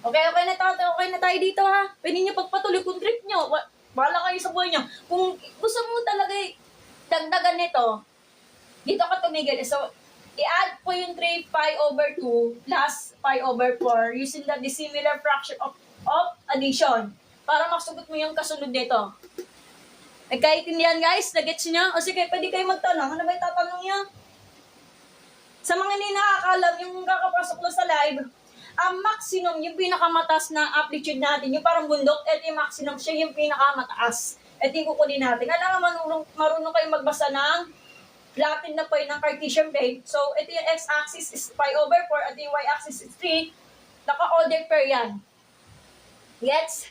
Okay na tayo dito ha. Pwede nyo pagpatuloy kung trip nyo. Bahala kayo sa buhay nyo. Kung gusto mo talaga dagdagan nito, dito ka tumigil. So, i-add po yung 3 pi/2 plus pi/4 using the dissimilar fraction of addition para masugot mo yung kasunod nito. Nagkaintindihan guys? Nagets nyo? O sige, pwede kayo magtanong. Ano ba yung tatanong nyo? Sa mga hindi nakakalam, yung kakapasok na sa live, ang maximum, yung pinakamataas na amplitude natin, yung parang bundok, ito yung maximum, siya yung pinakamataas. Ito yung kukunin natin. Alam nga, marunong kayo magbasa ng Latin na point ng Cartesian plane. So, ito yung x-axis is pi/4 at yung y-axis is 3. Naka-order pair yan. Gets?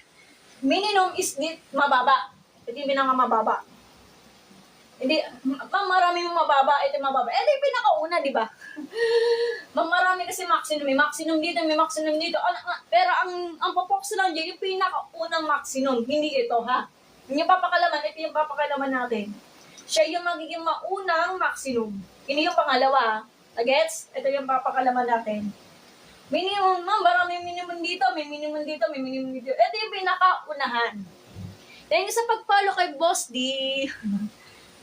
Minimum is mababa. Ito yung mababa. Hindi, marami mong mababa, ito mababa. Ito yung pinakauna, di ba? Marami kasi maximum. May maximum dito, may maximum dito. Pero ang papokus lang dyan, yung pinakaunang maximum. Hindi ito, ha? Yung papakalaman, ito yung papakalaman natin. Siya yung magiging maunang maximum. Hindi yung pangalawa, ha? Gets? Ito yung papakalaman natin. Minimum, marami minimum dito, may minimum dito, may minimum dito. Ito yung pinakaunahan. Thank you sa pag-follow kay Boss D.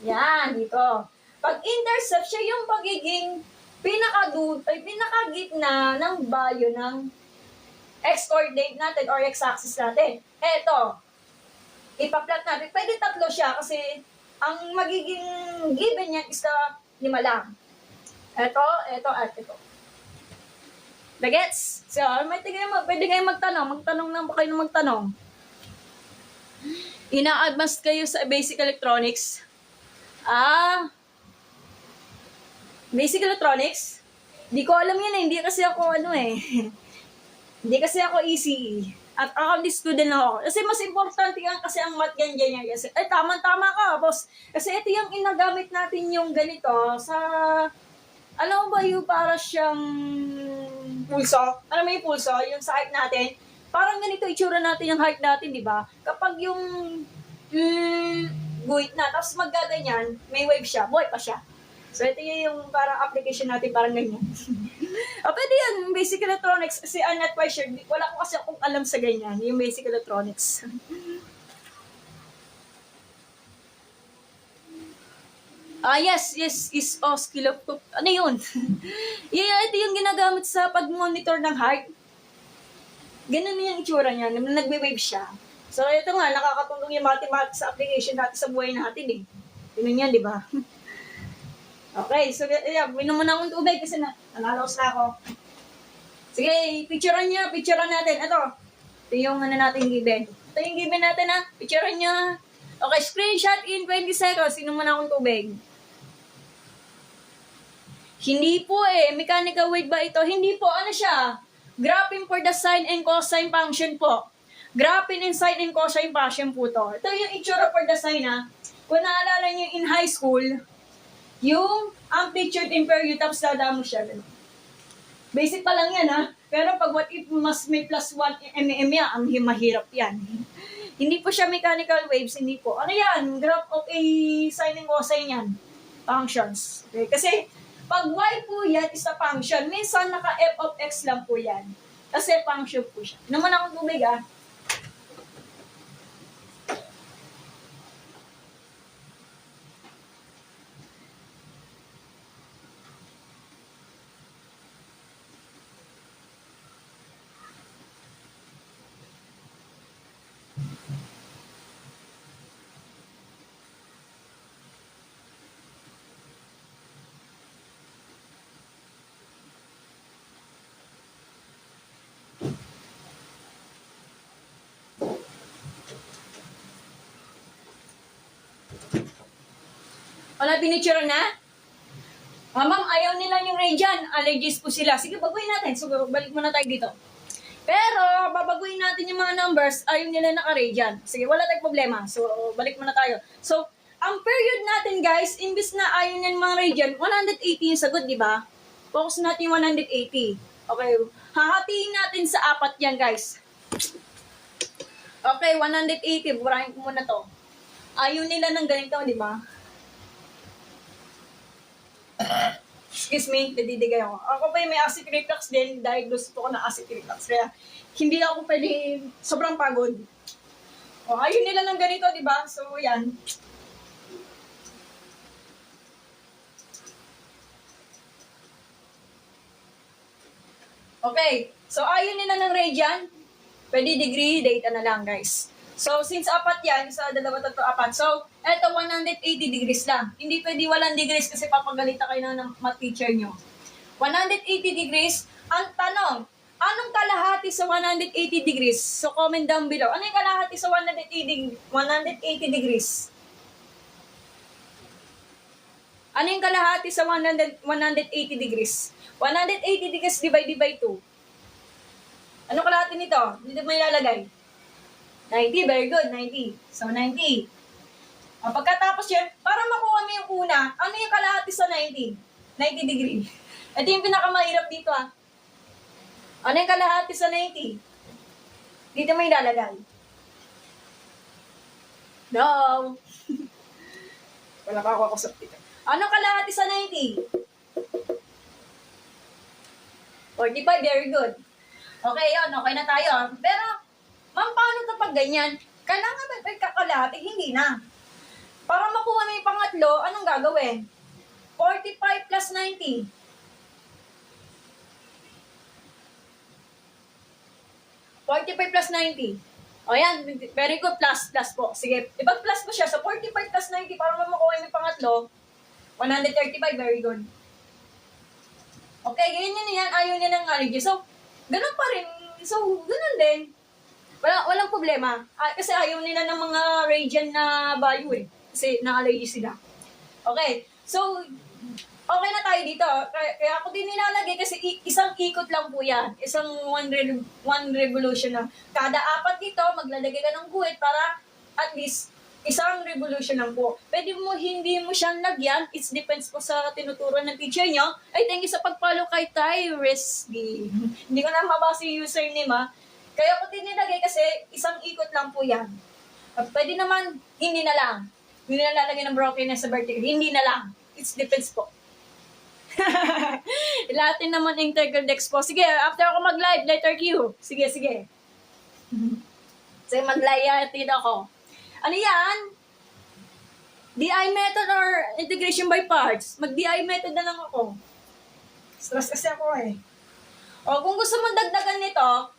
Yan, dito. Pag-intercept, siya yung pagiging pinakagitna ng value ng x-coordinate natin or x-axis natin. Eto, ipa-plot natin. Pwede tatlo siya kasi ang magiging given niya is 5 lang. Eto, at ito. Bagets? So, pwede kayo magtanong. Magtanong na ba kayo na magtanong? Ina-advance kayo sa basic electronics? Basic electronics? Di ko alam yan eh. Hindi kasi ako Hindi kasi ako ECE. At accounting student lang ako. Kasi mas importante yan kasi ang math ganyan. Kasi, tama ka, boss. Kasi ito yung inagamit natin yung ganito sa... Ano ba yung para siyang pulso? Ano may pulso? Yung sa height natin. Parang ganito itsura natin yung height natin, di ba? Kapag yung guhit na, tapos maggaganyan, may wave siya, buhay pa siya. So, ito yung parang application natin, parang ganyan. Pwede yan, basic electronics. Kasi I'm not quite sure. Wala ko kasi akong alam sa ganyan, yung basic electronics. Yes, is oscilloscope. Ano yun? Ito yung ginagamit sa pag-monitor ng heart. Ganun yung itsura niya, nagbe-wave siya. So, ito nga, nakakatulong yung mathematics sa application natin sa buhay natin eh. Ganun yan, di ba? Okay, so, minom muna akong tubig kasi nalalaos na ako. Sige, picturean natin. Ito yung natin given. Ito yung given natin picturean niya. Okay, screenshot in 20 seconds. Inom muna akong tubig. Hindi po mechanical wave ba ito? Hindi po, ano siya? Graphing for the sine and cosine function po. Graphing and sine and cosine function po to. Ito yung itsura for the sine Kung naalala niyo in high school, yung amplitude and period tapos dada mo siya. Basic pa lang yan Pero pag what if mas may plus 1 mm yan, ang mahirap yan. Hindi po siya mechanical waves, hindi po. Ano yan? Graph of a sine and cosine yan. Functions. Okay? Kasi pag y po yan is a function, minsan naka f of x lang po yan. Kasi function po siya. Naman akong tubig Wala pinicture na? Ma'am, ayaw nila yung radian. Allergies po sila. Sige, baguhin natin. So, balik muna tayo dito. Pero, babaguhin natin yung mga numbers. Ayaw nila naka-radian. Sige, wala tayong problema. So, balik muna tayo. So, ang period natin, guys, imbis na ayaw niya yung mga radian, 180 yung sagot, di ba? Focus natin yung 180. Okay, hahatiin natin sa 4 yan, guys. Okay, 180. Burahin ko muna to. Ayaw nila ng ganito, di ba? Excuse me, nadidigay ako. Ako pa yung may acid reflux din, diagnosed po ako ng acid reflux. Kaya, hindi ako pwede, sobrang pagod. Ayaw nila ng ganito, di ba? So, yan. Okay, so ayaw nila ng radian, pwede degree, data na lang, guys. So, since 4 yan, sa 2, 3, 4. So, eto 180 degrees lang. Hindi pwede 1 degrees kasi papagalita kayo ng math teacher nyo. 180 degrees. Ang tanong, anong kalahati sa 180 degrees? So, comment down below. Ano yung kalahati sa 180 degrees? Ano yung kalahati sa 180 degrees? 180 degrees divided by 2. Ano kalahati nito? Dito mo ilalagay. 90, very good, 90. So, 90. Pagkatapos yun, para makuha mo yung una, ano yung kalahati sa 90? 90 degree. Ito yung pinakamahirap dito Ano yung kalahati sa 90? Dito mo ilalagay. No. Wala pa ako sa dito. Anong kalahati sa 90? 45, very good. Okay, yun. Okay na tayo. Pero, ma'am, paano ito pag ganyan? Kailangan ba kalahati? Hindi na. Para makuha mo yung pangatlo, anong gagawin? 45 plus 90. 45 plus 90. O yan, very good, plus po. Sige, ipag-plus mo siya. So, 45 plus 90, para makuha mo yung pangatlo, 135, very good. Okay, ganyan yan. Ayaw niya ng allergy. So, ganun pa rin. So, ganun din. Walang problema. Kasi ayaw nila ng mga radian na value Kasi na-allergy sila. Okay, so, okay na tayo dito. Kaya ako din nilalagay kasi isang ikot lang po yan. Isang one revolution lang. Kada apat dito, maglalagay ka ng guhit para at least isang revolution lang po. Pwede mo, hindi mo siyang lagyan. It depends po sa tinuturuan ng teacher nyo. Ay, thank you sa pag-follow kay Tyrese B. Hindi ko na mabasa yung username Kaya ko din nilagay kasi isang ikot lang po yan. At pwede naman, hindi na lang. Hindi na lalagay ng brokenness sa vertical. Hindi na lang. It depends po. Latin naman integral dex po. Sige, after ako mag-live, letter Q. Sige. Sige, mag-live ako. Ano yan? DI method or integration by parts? Mag-DI method na lang ako. Stress kasi ako O, kung gusto mo dagdagan nito,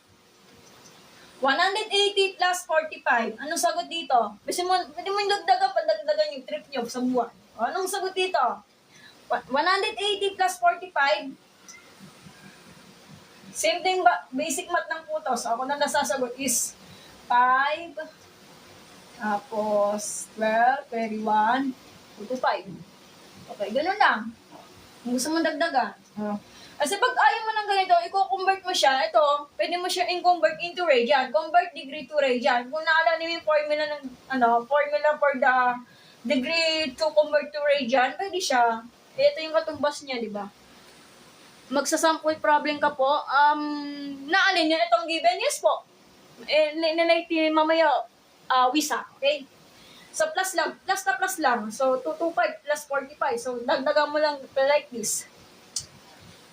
180 plus 45. Anong sagot dito? Pwede mo yung dagdagan yung trip nyo sa buwan. O, anong sagot dito? 180 plus 45. Same thing ba? Basic math ng putos. Ako na nasasagot is 5, tapos 12, 31, 2 to 5. Okay, ganun lang. Kung gusto mo dagdagan. Kasi pag ayaw mo ng ganito, i-convert mo siya. Ito, pwede mo siya i-convert into radian. Convert degree to radian. Kung naalala niyo yung formula ng, formula for the degree to convert to radian, pwede siya. Ito yung katumbas niya, di ba? Magsasample problem ka po. Naalin yun, itong given? Yes po. Ninalite mamaya, wisa. Okay? So, plus na plus lang. So, 225 plus 45. So, dagdagan mo lang like this.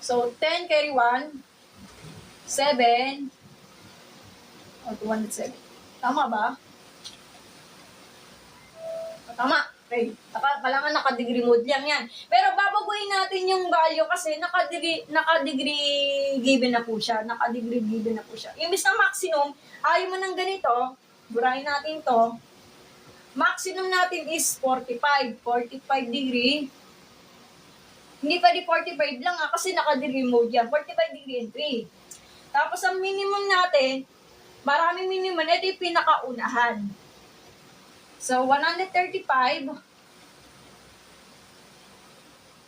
So, 10 carry 1, 7, 207. Tama ba? Tama. Okay. Kailangan naka-degree mode lang yan. Pero babaguhin natin yung value kasi naka-degree given na po siya. Naka-degree given na po siya. Imbis na maximum, ayaw mo ng ganito, burahin natin to. Maximum natin is 45. 45 degree. Hindi pwede 45 lang kasi naka-degree mode yan. 45 degree and 3. Tapos ang minimum natin, maraming minimum, ito yung pinakaunahan. So, 135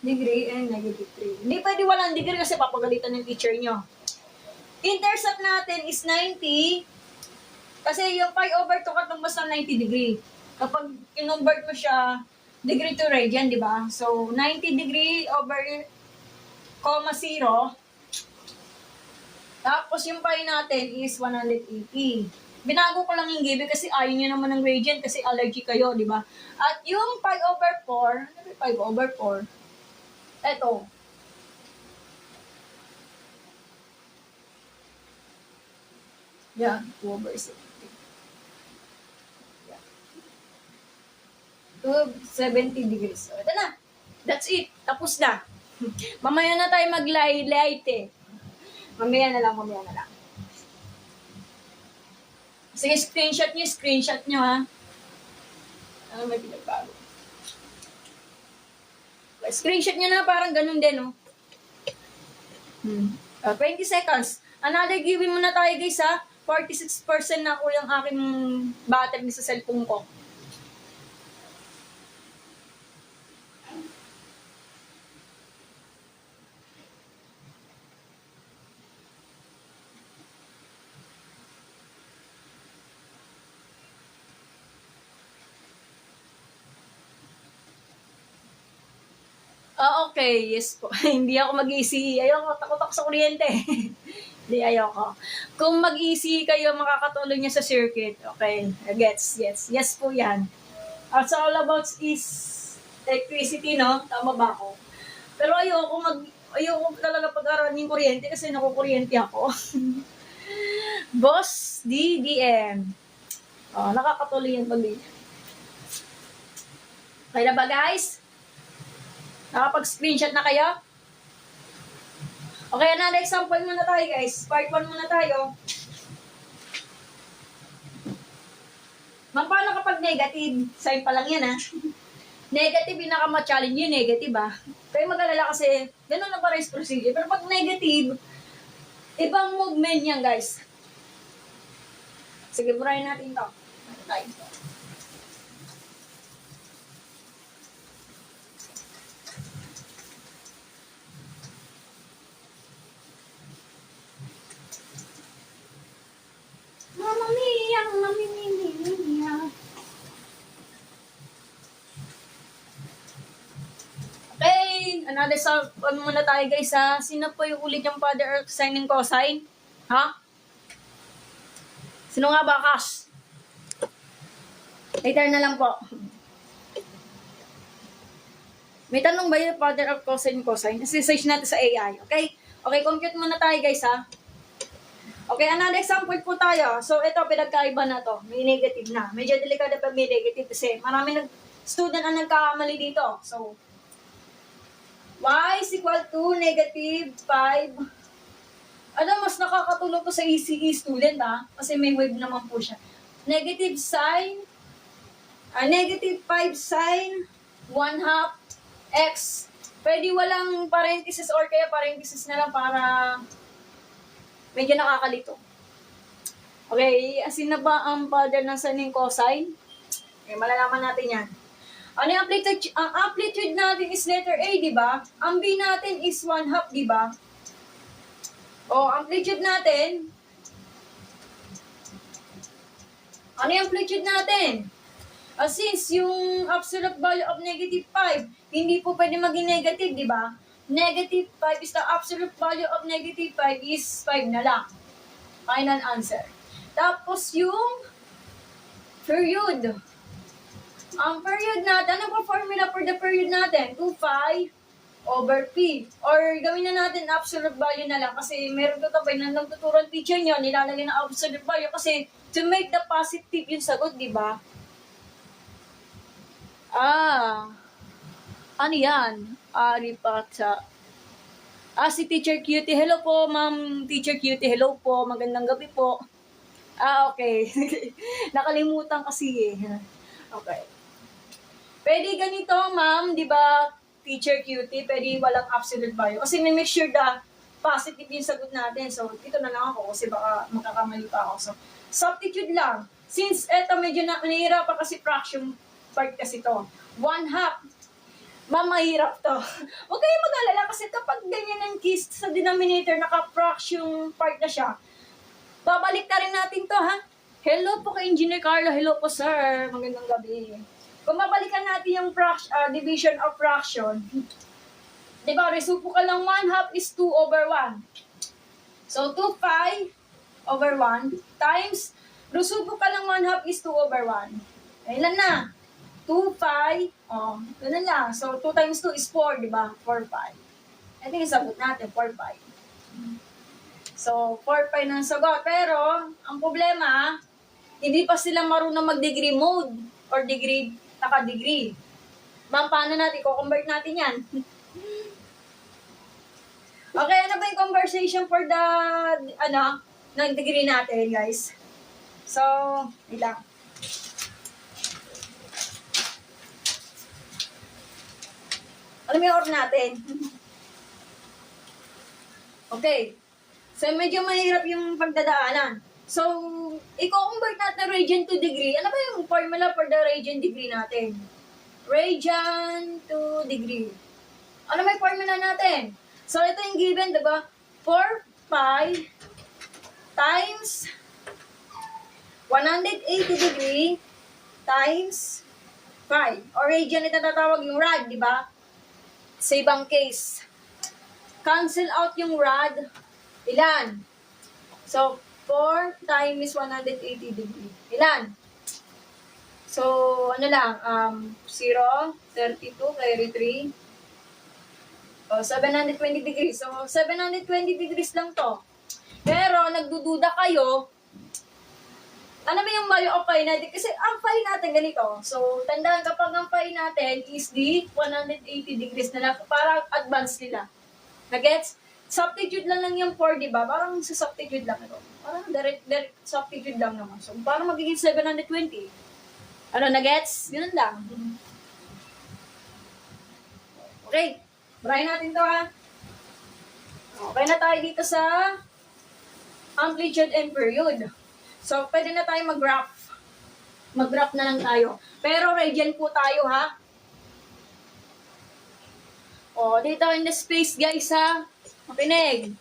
degree and negative 3. Hindi pwede walang degree kasi papagalitan ng teacher nyo. Intercept natin is 90 kasi yung pi over 2 katumbas ng 90 degree. Kapag convert mo siya degree to radian, di ba? So, 90 degree over 0. Tapos yung pi natin is 180. Binago ko lang yung given kasi ayaw nyo naman ng radian kasi allergy kayo, di ba? At yung pi over 4, ano yung pi over 4? Eto. Yan, 2 over 70. Yan. 270 degrees. So, ito na. That's it. Tapos na. Mamaya na tayo mag-light Mamaya na lang. Sige, screenshot nyo ha. Ano may pinagbago? Screenshot nyo na parang ganun din, 20 seconds. Another giveaway muna tayo guys ha. 46% na ako yung aking battery sa cellphone ko. Ah, okay. Yes po. Hindi ako mag-ECE. Ayoko, takot ako sa kuryente. Hindi, ayoko. Kung mag-ECE kayo, makakatulong niya sa circuit. Okay. Gets. Yes. Yes po yan. It's all about is electricity, no? Tama ba ako? Pero ayoko talaga pag-aralan yung kuryente kasi nakukuryente ako. Boss DDM. Oh, nakakatuloy yung pag-video. Okay na ba, guys? Nakapag-screenshot na kayo? Okay, another example muna tayo, guys. Part 1 muna tayo. Ma'am, paano kapag negative? Sign pa lang yan, ha? Negative, pinaka-challenge yun, negative, ha? Pero mag-alala kasi, ganun na parehas procedure. Pero pag negative, ibang movement yan, guys. Sige, burahin natin to. Tayo. Mamma mia, mamma mia. Okay, another ano muna tayo guys ha. Sino po yung ulit yung father or sine and cosine? Ha? Sino nga ba, Cash? Later na lang po. May tanong ba yung father of cosine and cosine? Search natin sa AI, okay? Okay, compute muna tayo guys ha. Okay, another example po tayo. So, ito, pinagkaiba na to. May negative na. Medyo delikado pa may negative kasi marami student ang nagkakamali dito. So, y is equal to negative 5. Ano, mas nakakatulong to sa ECE student kasi may wave naman po siya. Negative 5 sine 1/2 x. Pwede walang parenthesis or kaya parenthesis na lang para medyo nakakalito. Okay, asin na ba ang father ng sine and cosine? Okay, malalaman natin yan. Ano yung amplitude? Ang amplitude natin is letter A, di ba? Ang B natin is 1/2, di ba? O, amplitude natin. Ano yung amplitude natin? Since yung absolute value of negative 5, hindi po pwede maging negative, di ba? Negative 5 is the absolute value of negative 5 is 5 na lang. Final answer. Tapos yung period. Ang period natin, ano po formula for the period natin? 2 pi over p. Or gawin na natin absolute value na lang kasi meron ko tapay na nagtuturuan teacher nyo, nilalagay na absolute value kasi to make the positive yung sagot, di ba? Ano yan? Aripatsa. Si Teacher Cutie. Hello po, Ma'am Teacher Cutie. Hello po. Magandang gabi po. Okay. Nakalimutan kasi eh. Okay. Pwede ganito, Ma'am, di ba, Teacher Cutie? Pwede walang absolute value. Kasi may make sure na positive yung sagot natin. So, ito na lang ako kasi baka makakamali pa ako. So, substitute lang. Since eto medyo nahihirapan kasi fraction part kasi to. 1/2. Ma'am, mahirap to. Huwag kayo mag-alala kasi kapag ganyan ang case sa denominator, naka-fraction part na siya, babalik na rin natin to, ha? Hello po kay Engineer Carlo. Hello po, sir. Magandang gabi. Kung mabalikan natin yung division of fraction, di ba, reciprocal lang 1/2 is 2 over 1. So, 2 pi over 1 times, reciprocal lang 1/2 is 2 over 1. Ilan na? 2 pi, ganun lang. So, 2 times 2 is 4, di ba? 4 pi. Ito yung sagot natin, 4 pi. So, 4 pi ng sagot. Pero, ang problema, hindi pa sila marunong mag-degree mode or degree, naka-degree. Ma'am, paano natin? Ko-convert natin yan. Okay, ano ba yung conversation for the, ng degree natin, guys? So, wait lang. Alam mo yung order natin. Okay. So, medyo mahirap yung pagdadaanan. So, i-convert natin radian to degree. Ano ba yung formula for the radian degree natin? Radian to degree. Ano ba yung formula natin? So, ito yung given, diba? 4 pi times 180 degree times pi. Or radian ito natawag yung rad, diba? Sa ibang case, cancel out yung rod. Ilan? So, 4 times 180 degree. Ilan? So, ano lang, 0, 32, carry 3. O, 720 degrees. So, 720 degrees lang to. Pero, nagdududa kayo, ano ba yung value of phi natin? Kasi ang phi natin ganito. So, tandaan kapag ang phi natin is the 180 degrees na lang, parang advance nila. Nagets? Substitute lang yung 4, di ba? Parang sa substitute lang ito. Parang direct substitute lang naman. So, parang magiging 720. Ano, nagets? Ganun lang. Okay. Brahin natin to, ha? Okay na tayo dito sa amplitude and period. So, pwede na tayo mag-graph. Mag-graph na lang tayo. Pero radian po tayo, ha? O, dito in the space, guys, ha? Makinig.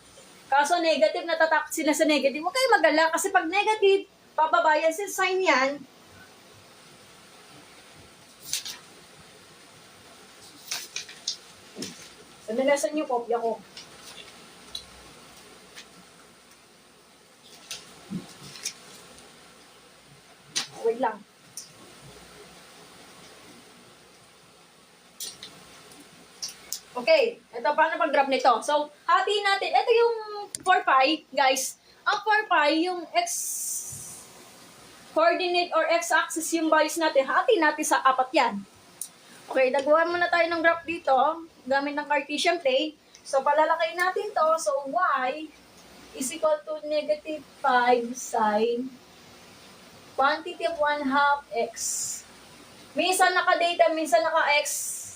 Kaso negative, natatakot sila sa negative. Huwag kayo mag-ala, kasi pag negative, pababayan sa sign yan. So, nalasan yung kopya ko. Wait lang. Okay, ito paano pag-graph nito. So, hatiin natin. Ito yung 4 pi, guys. Ang 4 pi, yung x coordinate or x-axis yung values natin. Hatiin natin sa 4 yan. Okay, nagawa muna tayo ng graph dito gamit ng Cartesian plane. So, palalakayin natin to. So, y is equal to negative 5 sine quantity of 1/2 x. Minsan naka-data, minsan naka-x.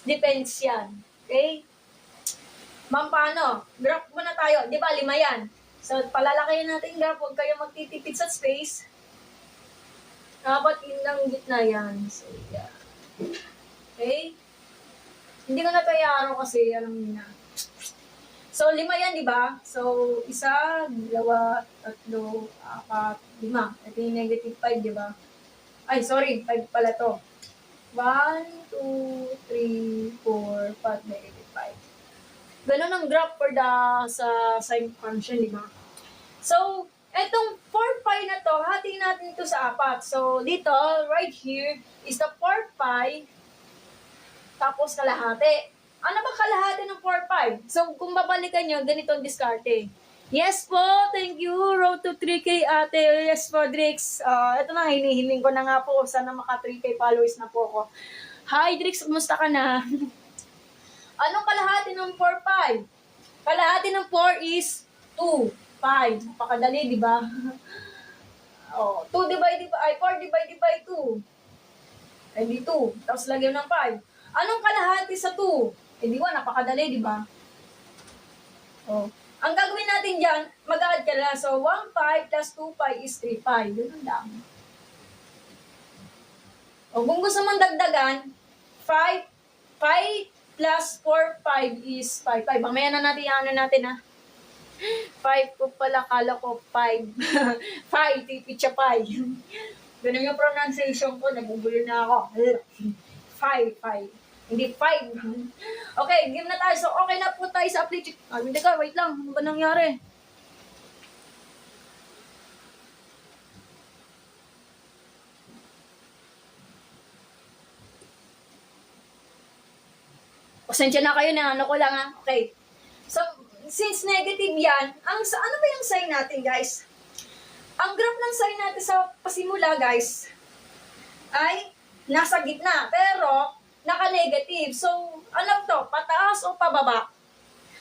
Depends yan. Okay? Ma'am, paano? Graph muna tayo. Di ba, 5 yan. So, palalakayin natin graph. Huwag kayo magtitipid sa space. Dapat yun lang gitna yan. So, yeah. Okay? Hindi ko na tayo araw kasi, alam niyo na. So, 5 yan, di ba? So, 1, 2, 3, 4, 5. Ito yung negative 5, di ba? Ay, sorry. 5 pala to. 1, 2, 3, 4, 5, negative 5. Ganun ang graph for the sa sine function, di ba? So, etong 4 pi na to, hatiin natin ito sa 4. So, dito, right here, is the 4 pi, tapos kalahati. Ano ba kalahati ng 4 pi? So, kung babalikan nyo, ganito ang diskarte. Yes po, thank you. Road to 3K ate. Yes po, Drix. Ito na, hinihiling ko na nga po. Sana maka 3K followers na po ako. Hi, Drix. Kumusta ka na? Anong kalahati ng 4 pi? Kalahati ng 4 is 2. 5. Pakadali, di ba? 2 divided by 4 divided by 2. Hindi 2. Tapos lagyan ng 5. Anong kalahati sa 2? Di 1. Napakadali, di ba? Ang gagawin natin dyan, mag-add ka na. So, 1 pi plus 2 pi is 3 pi. Ganun lang. Kung gusto mong dagdagan, 5 pi plus 4 pi is 5 pi. Mamaya na natin yung ano natin, ha? 5 ko pala, kala ko 5. 5, tipid siya 5. Ganun yung pronunciation ko, nagugulo na ako. 5. Hindi 5. Okay, game na tayo. So, okay na po tayo sa amplitude. Hindi ka, wait lang. Ano ba nangyari? Pasensya na kayo na ano ko lang, ha? Okay. So, since negative yan, ano ba yung sign natin, guys? Ang graph ng sign natin sa pasimula, guys, ay nasa gitna. Pero, naka-negative. So, ano to? Pataas o pababa?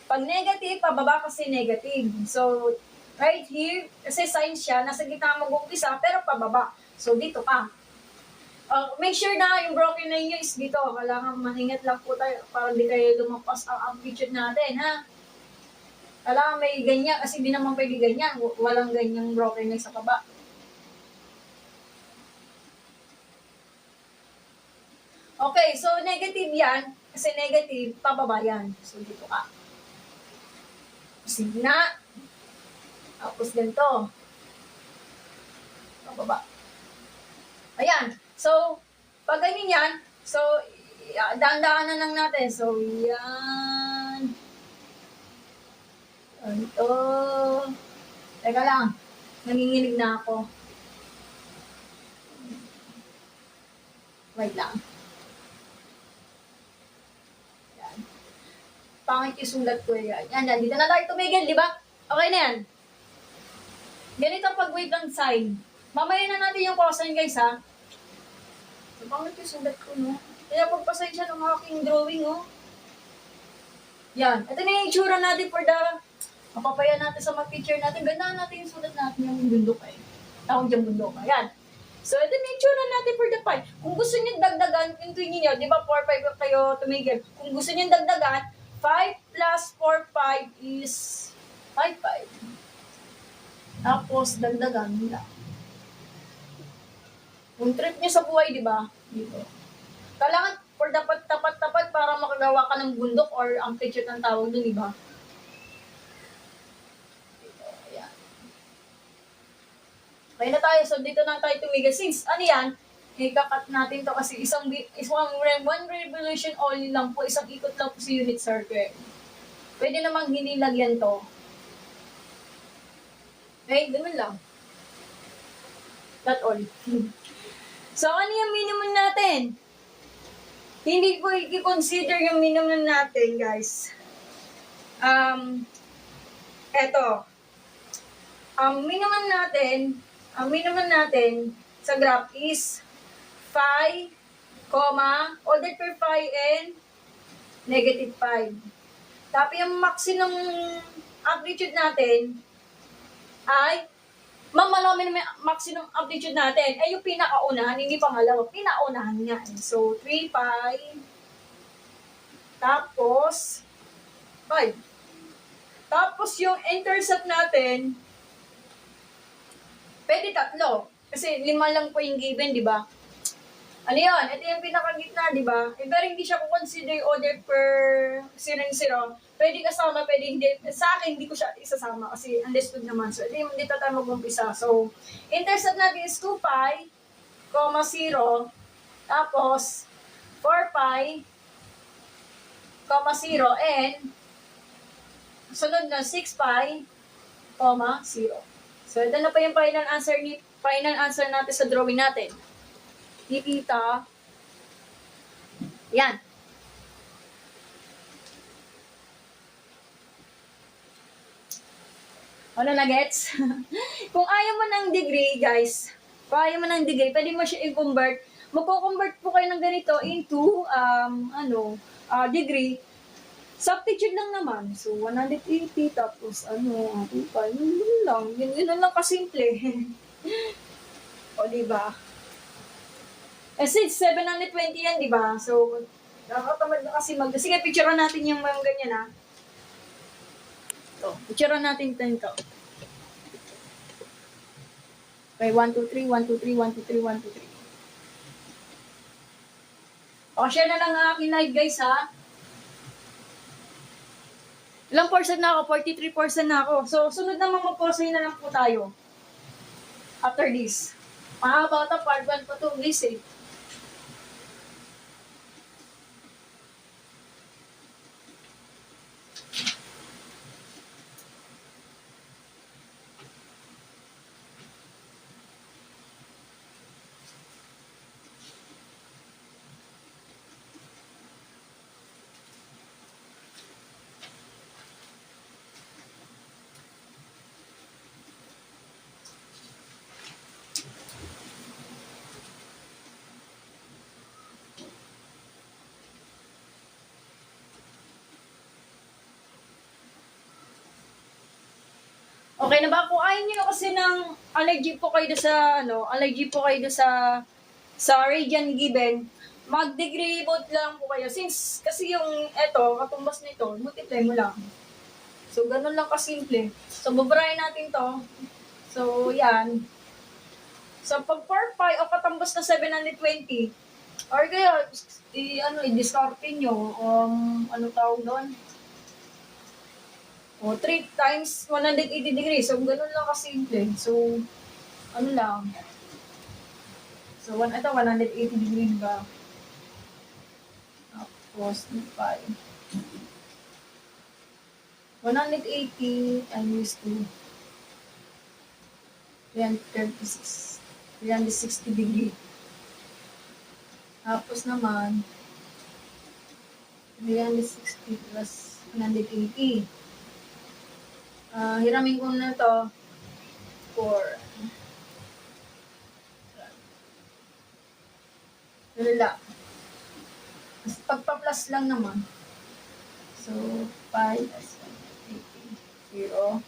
Pag negative, pababa kasi negative. So, right here, kasi sign siya, nasa gitna mag-umpisa, pero pababa. So, dito ka. Make sure na yung broken line nyo is dito. Kailangan maningat lang po tayo para hindi kayo lumampas ang amplitude natin, ha? Kailangan may ganyan, kasi hindi naman pwede ganyan. Walang ganyang broken line sa baba. Okay, so negative yan. Kasi negative, pababa yan. So, dito ka. Sige na. Tapos ganito. Pababa. Ayan. So, pag ganyan yan, so, dahan-dahanan lang natin. So, yan. Ito. Teka lang. Nanginginig na ako. Wait lang. Yan. Pangit yung sulat ko yan. Yan. Dito na tayo tumigil, di ba? Okay na yan. Ganito pag wavelength sign. Mamaya na natin yung cosine, guys, ha? So, pangit yung sulat ko, no? Kaya pagpasensya ng aking drawing, oh. Yan. Ito na yung itsura natin for the mapapaya natin sa mga picture natin. Gandaan natin yung sulat natin yung bundok, eh. Tawag yung bundok, yan. So, ito na yung itsura natin for the 5. Kung gusto nyo dagdagan, pintuin nyo, di ba 4, 5 kayo tumigil. Kung gusto nyo dagdagan, 5 plus 4, 5 is 5, 5. Tapos, dagdagan nila. Kung trip nyo sa buhay, di ba? Dito. Kailangan for dapat tapat-tapat para makagawa ka ng bundok or ang picture ng tawag dun, di ba? Ayan. Okay na tayo. So, dito na tayo tumigil. Since, ano yan, ikakat natin to kasi one revolution only lang po. Isang ikot lang po sa unit circle. Pwede namang hinilagyan to. Okay, ganun lang. That's all. So, ano yung minimum natin? Hindi ko i-consider yung minimum natin, guys. Eto. Ang minimum natin sa graph is phi, ordered per phi and negative 5. Tapos yung maximum amplitude natin ay mamalamin na maximum amplitude natin ay yung pinakaunahan, hindi pangalawa. Pinaunahan nga. So, 3 pi. Tapos, 5. Tapos, yung intercept natin, pwede 3. Kasi 5 lang po yung given, di ba? Ano yun? Ito yung pinakagitna, di ba? Pero hindi siya consider order per 0. Pwede kasama, pwede hindi. Sa akin, hindi ko siya isasama kasi understood naman. So, ito yung dito tayo mag-umpisa. So, intercept natin is 2 pi, 0, tapos 4 pi, 0, and sunod na 6 pi, 0. So, ito na pa yung final answer natin sa drawing natin. Kikita. Yan. Ano na gets? Kung ayaw mo ng degree, guys, pwede mo siya i-convert. Magko-convert po kayo ng ganito into degree. Substitute lang naman. So, 180 tapos 2 pi. Yun lang kasimple. O, diba? Since 720 yan, di ba? So, nakatamad na kasi sige, picturean natin yung mga ganyan, ha? Ito, picturean natin ito. Okay, 1, 2, 3, 1, 2, 3, 1, 2, 3, 1, 2, 3. Share na lang ang aking live, guys, ha? Ilang percent na ako? 43% na ako. So, sunod naman mag-cosine na lang po tayo. After this. Mahaba ito, part 1 pa ito, guys, eh. Okay na ba? Kung ayaw nyo kasi ng allergy po kayo sa radian given, mag-degree vote lang po kayo. Since, kasi yung katumbas nito, multiply mo lang. So, ganun lang kasimple. So, babrahin natin to. So, yan. So, pag 4 pi o katumbas na 720, or kaya, i-discarte nyo, ano tawag doon? O, 3 times 180 degrees. So, ganun lang kasimple. So, ano lang. So, 180 degrees ba? Tapos, 5. 180 times 2. 336. 360 degree. Tapos naman, 360 plus 180. Hiramin ko na to. 4. Wala. Pagpa-plus lang naman. So, 5 as 180. 0.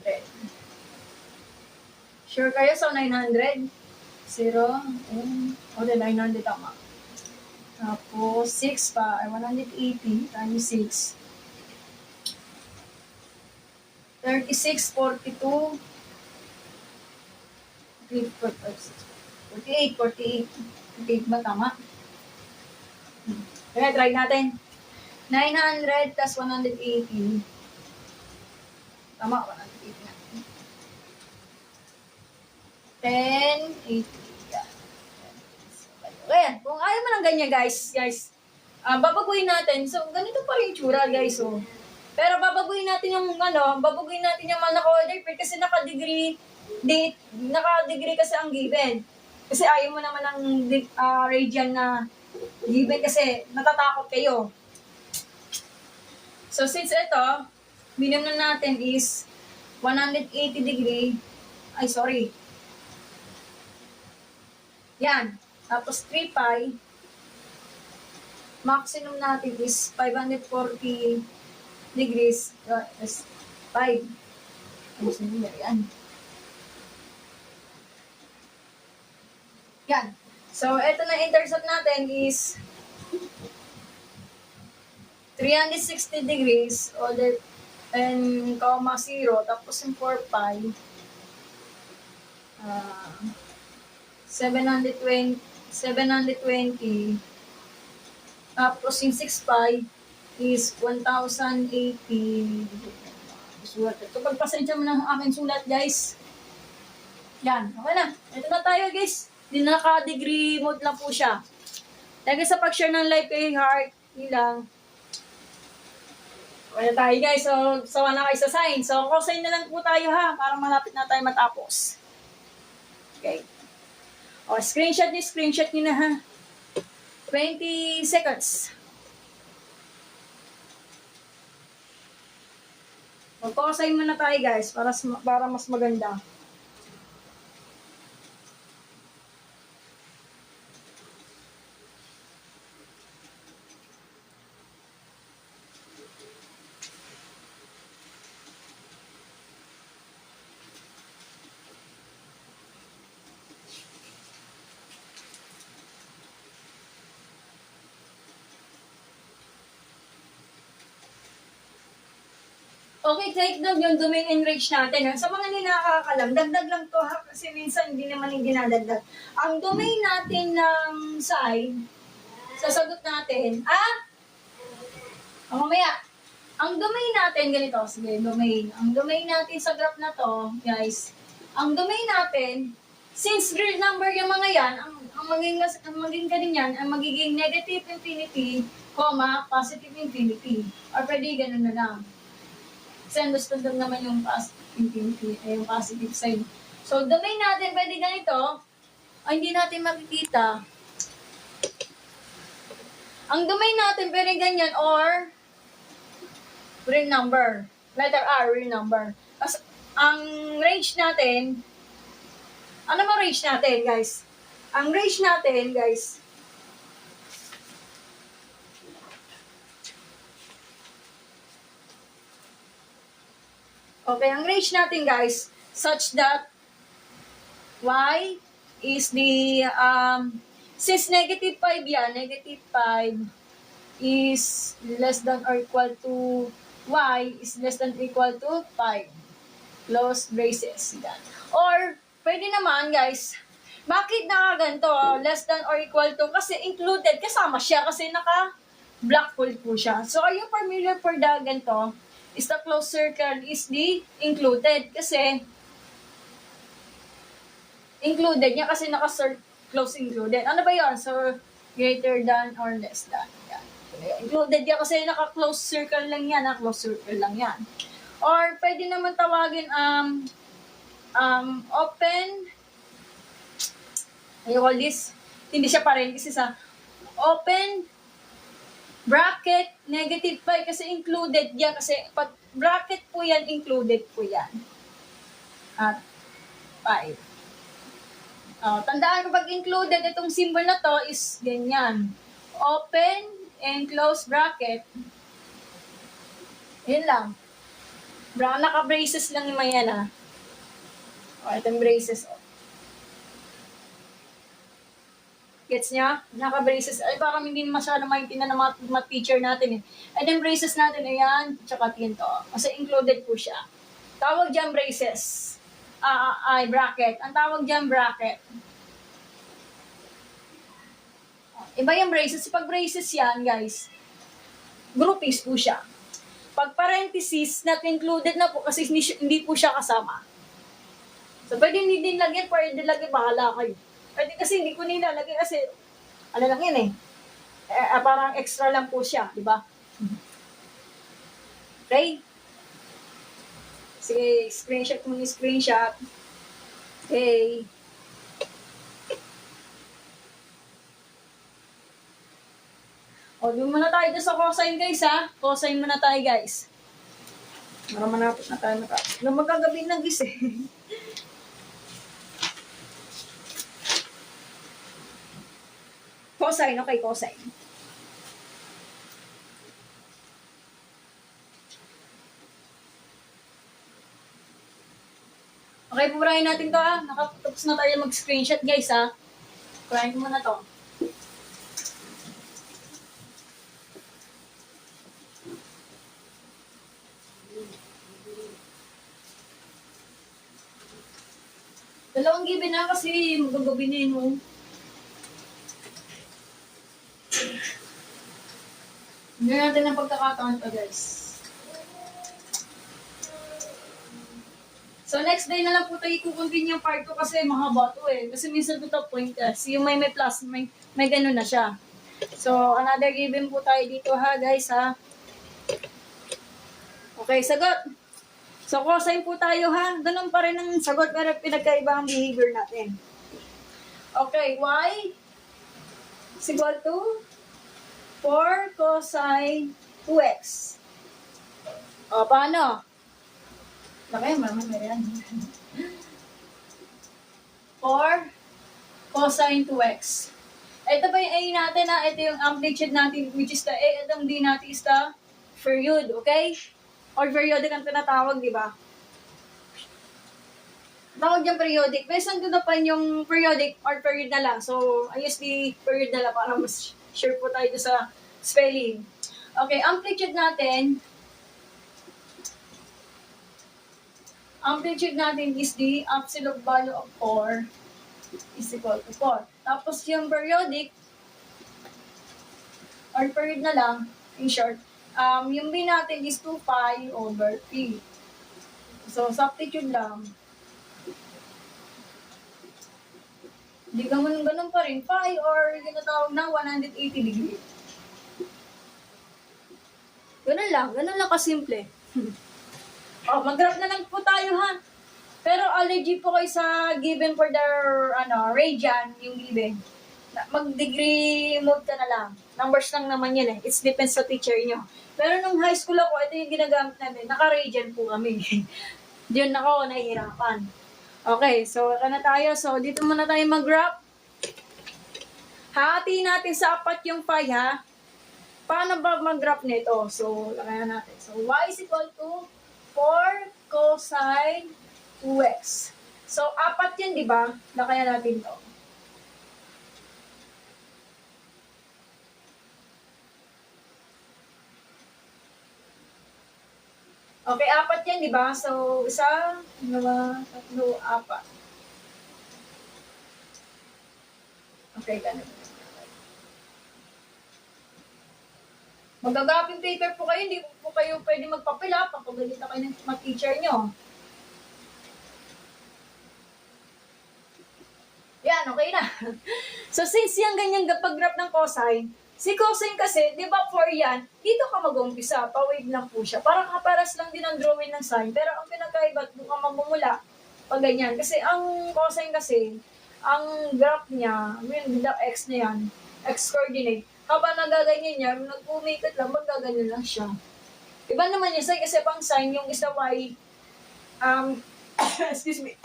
900. Sure kayo? So, 900? 0. O, 900 tama. Tapos, 6 pa. 180 times 6. 36, 42. 3, 4, 5, 6. 48, 48. 48 ba? Tama. Kaya try natin. 900 plus 180. Tama, 180 na. 10, 80. Yan. Kaya, kung ayaw mo ng ganyan, guys, babaguhin natin. So, ganito pa rin yung tsura, guys. So, pero babaguhin natin yung order kasi naka-degree kasi ang given. Kasi ayaw mo naman ng radian na given kasi natatakot kayo. So, since ito, minimum natin is 180 degree. Ay, sorry. Yan. Tapos 3 pi. Maximum natin is 540 degrees. Is 5. Ayos na nila yan. Yan. So, ito na intercept natin is 360 degrees order and comma 0 tapos yung 4 pi 720 tapos yung 6 pi is 1080. Sulat ito. Pagpasensya mo ng aking sulat, guys. Yan. Okay na. Ito na tayo, guys. Naka-degree mode lang po siya. Lagi sa pag-share ng live kay Heart. Ilang. Okay na tayo, guys. So, sawa na kayo sa sign. So, cosine na lang po tayo, ha. Para malapit na tayo matapos. Okay. O, screenshot nyo na, ha. 20 seconds. Mag-cosine muna tayo, guys. Para mas maganda. Okay, take down yung domain and range natin. Sa mga hindi nakakaalam, dagdag lang to ha, kasi minsan hindi naman yung dinadagdag. Ang domain natin ng side, sasagot natin, mamaya, ang domain natin, ganito, sige, domain. Ang domain natin sa graph na to, guys, ang domain natin, since real number yung mga yan, ang magiging ganyan, ang magiging negative infinity, positive infinity. Or pwede ganun na lang. Kasi understood naman yung yung positive side. So, domain natin, pwede ganito. Hindi natin makikita. Ang domain natin, pwede ganyan or real number. Letter R, real number. As, ang range natin, ano ba range natin, guys? Ang range natin, guys, okay, ang range natin, guys, such that y is the, since negative 5 yan, negative 5 is less than or equal to, y is less than or equal to 5. Close braces. Yan. Or, pwede naman, guys, bakit nakaganto, less than or equal to, kasi included, kasama siya, kasi naka-black hole po siya. So, are you familiar for the ganito? Is the closed circle is the included kasi included niya kasi naka-close included. Ano ba 'yon? So greater than or less than. Yan. Included yan kasi naka-close circle lang yan. Close circle lang yan. Or pwede naman tawagin open, I call this, hindi siya parenthesis ha. Open, bracket, negative pi kasi included yan. Kasi pag bracket po yan, included po yan. At 5. Tandaan ko pag included, itong symbol na to is ganyan. Open and close bracket. Yun lang. Naka-braces lang yung mayan ha. Itong braces. Gets niya? Naka-braces. Ay, parang hindi masyado maintindihan ng mga teacher natin eh. And then braces natin, ayan, tsaka tinto. Kasi included po siya. Tawag dyan braces. Bracket. Ang tawag dyan bracket. Iba yung braces. Pag braces yan, guys, groupings po siya. Pag parenthesis, not included na po kasi hindi po siya kasama. So, pwede hindi din lagyan, pwede lagyan, bahala kayo. Pwede kasi hindi ko nilalagay kasi, ano lang yan parang extra lang po siya, di ba? Okay? Sige, screenshot mo ni screenshot. Okay. Doon muna tayo sa cosine guys ha. Cosine muna tayo guys. Para manapos na tayo magkagabi ng gis eh. Cosine, okay, cosine. Okay, pupurahin natin to ha. Nakatapos na tayo mag-screenshot guys ha. Pupurahin mo na to. Dalawang given na kasi magagabinin mo. Hindi natin ang pagkakataon pa guys. So next day na lang po tayo i-continue yung part ko kasi mahaba to eh. Kasi minsan to point kasi yung may plus, may ganun na siya. So another given po tayo dito ha guys ha. Okay, sagot. So cosine po tayo ha. Ganun pa rin ang sagot pero pinagkaiba ang behavior natin. Okay, y is equal to 4 cosine 2x. O, paano? Laki, mama, yan. 4 cosine 2x. Ito ba yung A natin ha? Ito yung amplitude natin which is the A. Itong D natin is the period, okay? Or periodic ang tinatawag, di ba? Tawag yung periodic. Minsan ko na pa yung periodic or period na lang. So, I use the period na lang para mas sure po tayo sa spelling. Okay, amplitude natin is the absolute value of 4 is equal to 4. Tapos yung periodic or period na lang, in short, yung B natin is 2 pi over P. So, substitute lang. Hindi ganun pa rin. Pi or ginatawag na 180 degree. Ganun lang kasimple. Mag-graph na lang po tayo ha. Pero allergy po kayo sa given for the radian, yung given. Mag-degree mode ka na lang. Numbers lang naman yan eh. It depends sa teacher nyo. Pero nung high school ako, ito yung ginagamit namin. Naka-radian po kami. Diyan ako nahihirapan. Okay, so na tayo. So dito muna tayo mag-graph. Hati natin sa 4 yung pi ha. Paano ba mag-graph nito? So, lakayan natin. So, y is equal to 4 cosine 2x. So, 4 yan, di ba? Lakayan natin to. Okay, 4 yan, di ba? So, 1, 2, 3, 4. Okay, ganun. Magagaping paper po kayo, hindi po kayo pwede magpapila, papagalita kayo ng mga teacher nyo. Yan, okay na. So, since yung ganyan pag-graph ng cosine, Si cosine kasi, di ba 4 yan, dito ka mag-umpisa, pa-wave lang po siya. Parang kaparas lang din ang drawing ng sine, pero ang pinagkaiba, doon ka mamumula, pag ganyan. Kasi ang cosine kasi, ang graph niya, yung x na yan, x-coordinate, habang nagaganyan niya, nag-umikot lang, magaganyan lang siya. Iba naman yung sine, kasi pang sine, yung isa y, excuse me,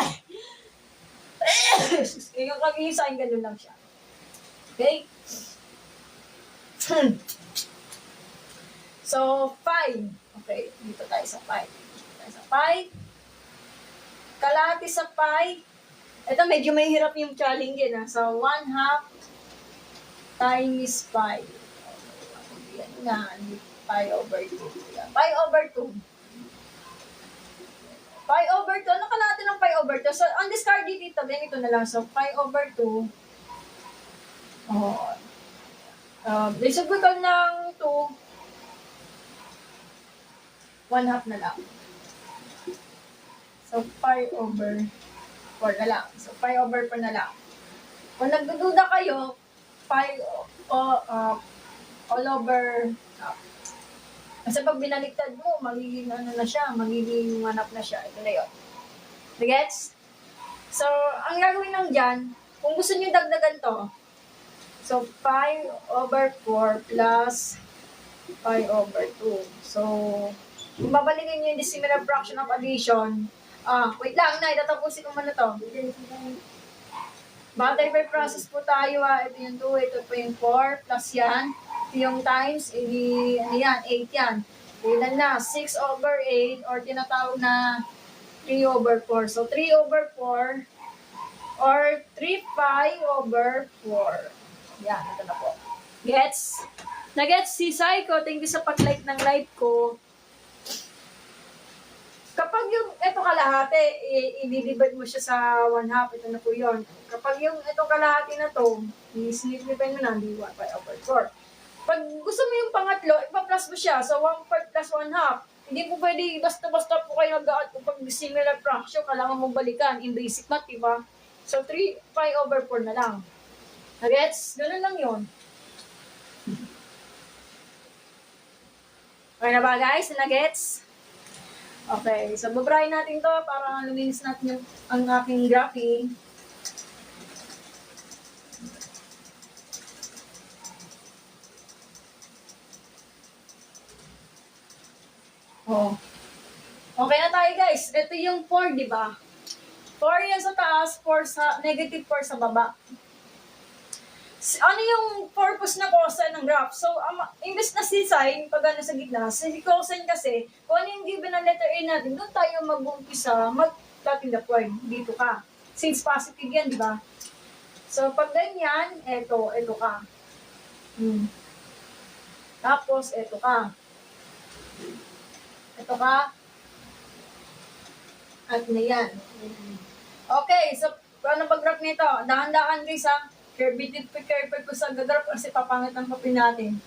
yung kami yung sine, ganun lang siya. Okay? So, 5. Okay, dito tayo sa 5. Dito tayo sa 5. Kalahati sa 5. Ito, medyo may hirap yung challenge yun. So, 1/2 times 5. Yan nga, pi over 2. Pi over 2. Pi over 2. Ano kalahati ng pi over 2? So, ang discard dito, ganito na lang. So, pi over 2. Oh. Reciprocal ng 2, 1/2 na lang. So, pi over 4 na lang. So, pi over 4 na lang. Kung nagdududa kayo, pi all over, kasi pag binaliktad mo, magiging ano na siya, magiging 1/2 na siya. Ito na yun. Gets? So, ang gagawin lang dyan, kung gusto nyo dagdagan to, so, pi over 4 plus pi over 2. So, kung babalikin nyo yung decimal fraction of addition, wait lang, Nay, tatapusin ko muna to. Multiply process po tayo, ito yung 2, ito po yung 4, plus yan. Ito yung times, ano yan, 8 yan. Ilan na, 6 over 8, or tinatawag na 3 over 4. So, 3 over 4, or 3 pi over 4. Yan, ito na po. Gets? Na-gets si Saiko, thank you sa pag-like ng live ko. Kapag yung ito kalahati, i-divide mo siya sa 1/2, ito na po yun. Kapag yung ito kalahati na to, i-simplify mo na, di 1 pi over 4. Pag gusto mo yung pangatlo, ipa-plus mo siya. So, 1/4 plus 1/2. Hindi po pwede, basta-basta po kayo nag-add kung pag similar fraction, kailangan mong balikan. In basic math, diba? So, 3 pi over 4 na lang. Nagets? Ganun lang yun. Okay na ba, guys? Nagets? Okay. So, babrahin natin to para luminis natin ang aking graphing. Oh. Okay na tayo, guys. Ito yung 4, di ba? 4 yan sa taas, 4 sa, negative 4 sa baba. Ano yung purpose na cosine ng graph? So, imbes na si sine, pag ano sa gitna, si cosine kasi, kung ano yung given na letter A natin, doon tayo mag-umpisa, mag-plotting the point. Dito ka. Since positive yan, di ba? So, pag ganyan, eto ka. Tapos, eto ka. Ito ka. At na yan. Okay, so, paano pag-graph nito? Dahan-dahan guys ha. Careful po sa gagraph kasi papangit ang papel natin.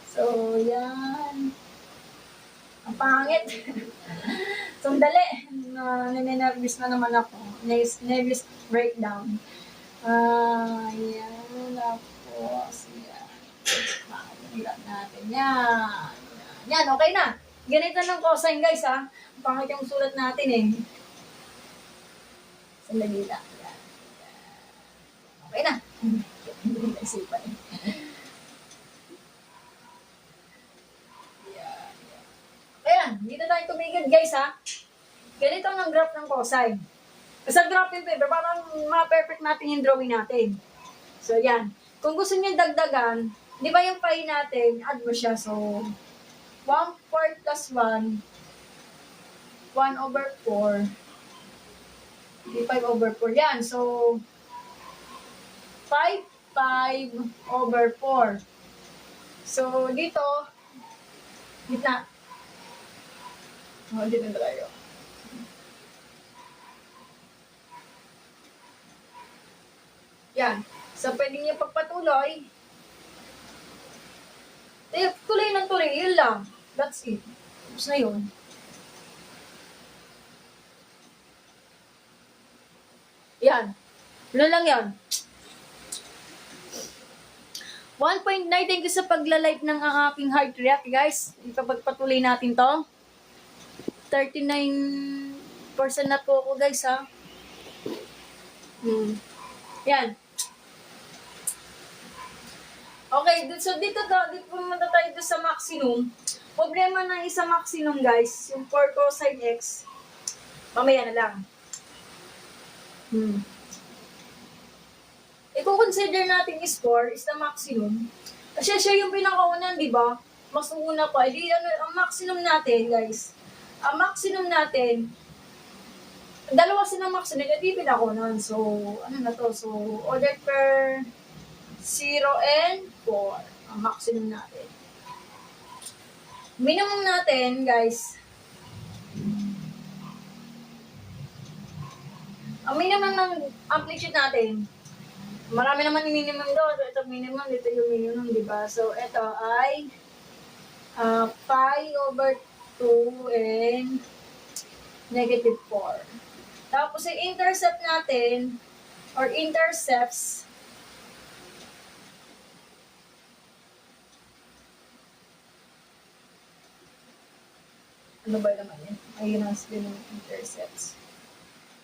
So, yan. Ang pangit. Sandali. Nininervous na naman ako. Nervous breakdown. Yan. Tapos, yan. Pakalilat natin. Yan. Yan, okay na. Ganito ng cosine guys ha. Ang pangit yung sulat natin eh. Sandali lang. Yan. Okay na. Hindi ko naisipan eh. Ayan, dito tayo tumigil guys ha. Ganito ang graph ng cosine. Kasi ang graph yung paper, parang ma-perfect natin yung drawing natin. So yan. Kung gusto niyo dagdagan, di ba yung pi natin, add mo siya. So, 1/4 plus 1, 1 over 4, 5 over 4. Yan. So, 5 over 4. So, dito, gitna. Dito na tayo. Yan. So, pwede niyo pagpatuloy. Tuloy ng tuloy. Yun lang. That's it. Tapos na yun. Yan. Yun lang yan. 1.9, thank you sa pagla-like ng ang aking heart react, guys. Ipagpatuloy natin to. 39% na po ako, guys, ha. Yan. Okay, so dito pumunta tayo sa maximum. Problema ng isa maximum, guys, yung 4 cosine x. Mamaya na lang. I-consider natin is 4 is the maximum. Kasi siya yung pinakaunan, di ba? Mas una pa. Di, ang maximum natin, guys. Ang maximum natin, dalawa silang maximum, di pinakaunan. So, ano na to? So, order per 0 and 4. Ang maximum natin. Minimum natin, guys. Ang minimum ng amplitude natin, marami naman yung minimum doon. So, ito minimum, ito yung minimum, di ba? So, ito ay pi over 2 and negative 4. Tapos, yung intercept natin, or intercepts, ano ba naman yan? Ayun ang spin ng intercepts.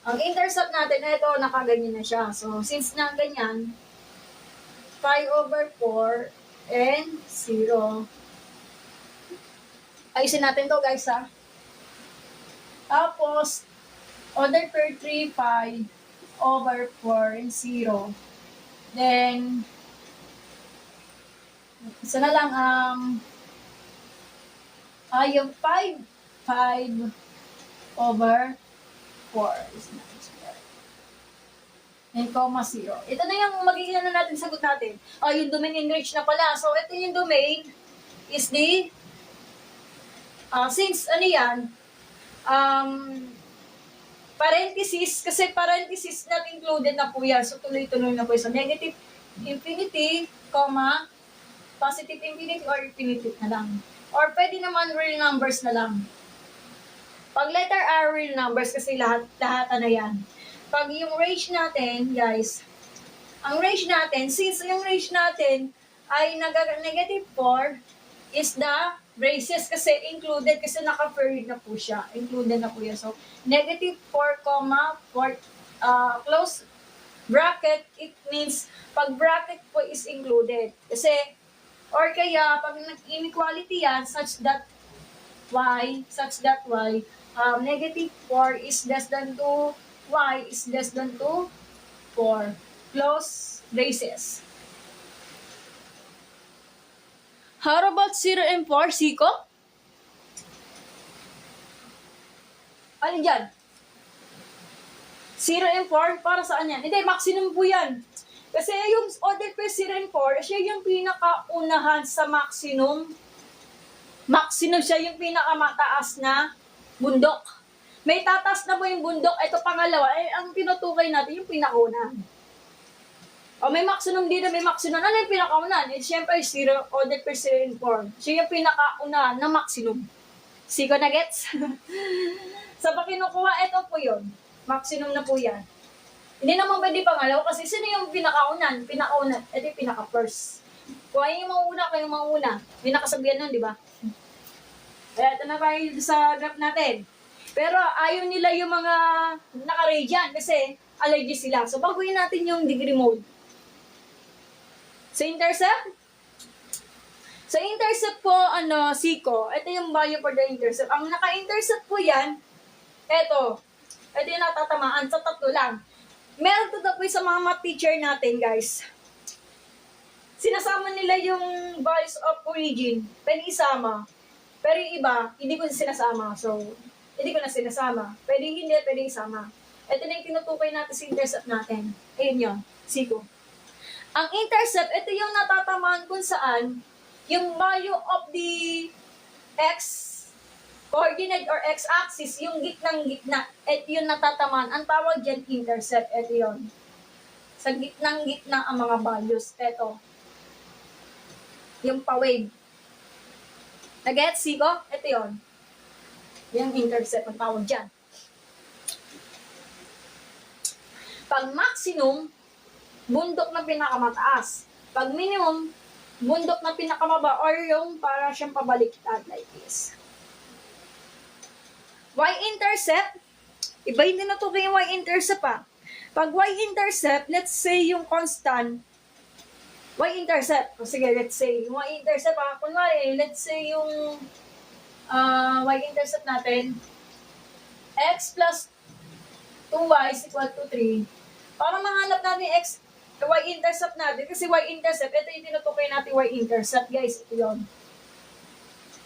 Ang intercept natin, ito, nakaganyan na siya. So, since na ganyan, pi over 4 and 0. Ayusin natin to, guys, ha. Tapos, order per 3 pi over 4 and 0. Then, isa na lang yung 5 over 4 is not square. And comma 0. Ito na yung magiging ano natin, sagot natin. Yung domain in range na pala. So, ito yung domain is the since ano yan, parenthesis, kasi parenthesis not included na po yan. So, tuloy-tuloy na po yan. So, negative infinity, comma, positive infinity or infinity na lang. Or pwede naman real numbers na lang. Pag letter R, real numbers kasi lahat ano yan. Pag yung range natin, guys, ang range natin, since yung range natin ay negative 4 is the braces kasi included kasi naka-period na po siya. Included na po yan. So, negative 4, 4, close bracket, it means pag bracket po is included. Kasi, or kaya, pag inequality yan, such that y, negative 4 is less than 2, y is less than 2, 4. Close braces. How about 0 and 4, Siko? Ano dyan? 0 and 4, para saan yan? Hindi, maximum po yan. Kasi yung order per 0 and 4, siya yung pinakaunahan sa maximum. Maximum siya yung pinakamataas na bundok. May tatas na po yung bundok. Ito pangalawa. Ang tinutukay natin yung pinakauna. May maximum dito, may maximum. Ano yung pinakaunan? Siyempre, 0, order per 0 and 4. Siya yung pinakauna na maximum. Siko na gets? Sa pa kinukuha, ito po yun. Maximum na po yan. Hindi naman pwede pangalawa kasi sino yung pinakaunan? Pinakaunan. Ito yung pinaka-first. Kung ay yung mauna, kayo mauna. May nakasabihan nun, di ba? Kaya ito na tayo sa graph natin. Pero ayaw nila yung mga naka-radian kasi allergy sila. So, baguhin natin yung degree mode. Sa intercept? Sa intercept po, Siko, ito yung value for the intercept. Ang naka-intercept po yan, ito yung natatamaan sa tatlo lang. Meron to po sa mga math teacher natin, guys. Sinasama nila yung values of origin. Pwede isama. Pero yung iba, hindi ko sinasama. So, hindi ko na sinasama. Pwede hindi, pwede isama. Ito na yung tinutukoy natin sa intercept natin. Ayun yun, Siko. Ang intercept, ito yung natatamaan kung saan yung value of the x coordinate or x-axis, yung gitnang-gitna, ito yung natatamaan. Ang tawag dyan, intercept. Ito yun. Sa gitnang-gitna ang mga values. Ito. Yung pa-wave. Nag-get, Siko? Ito yun. Yung intercept, ang tawag dyan. Pag maximum, bundok na pinakamataas. Pag minimum, bundok na pinakamaba or yung para siyang pabaliktad like this. Y-intercept, iba hindi na to yung y-intercept pa. Pag y-intercept, let's say yung constant, y-intercept, sige, let's say, yung y-intercept kunwari, let's say yung y-intercept natin, x plus 2y is equal to 3. Para mahanap natin y-intercept natin, kasi y-intercept, ito yung tinutukoy natin y-intercept, guys, ito yun.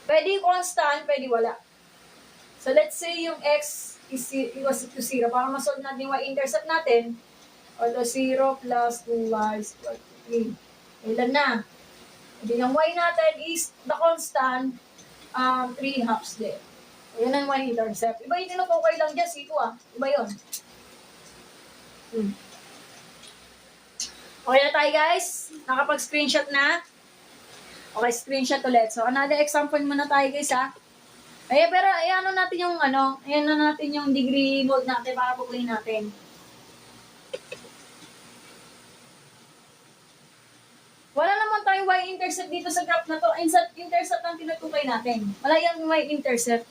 Pwede constant, pwede wala. So, let's say yung x is equals to 0. Para masolve natin yung y-intercept natin, o to 0 plus 2y is equal to 3. Ilan na? Hindi yung y natin is the constant, 3 halves din. O, yan ang y-intercept. Iba yung tinutukoy lang dyan, C2 Iba yun. Okay na tayo, guys. Nakapag-screenshot na. Okay, screenshot ulit. So, another example muna tayo, guys, pero ano natin yung ayan na natin yung degree mode natin para bukuin natin. Wala naman tayong y-intercept dito sa graph na to. Intercept ang tinutukoy natin. Wala yung y-intercept.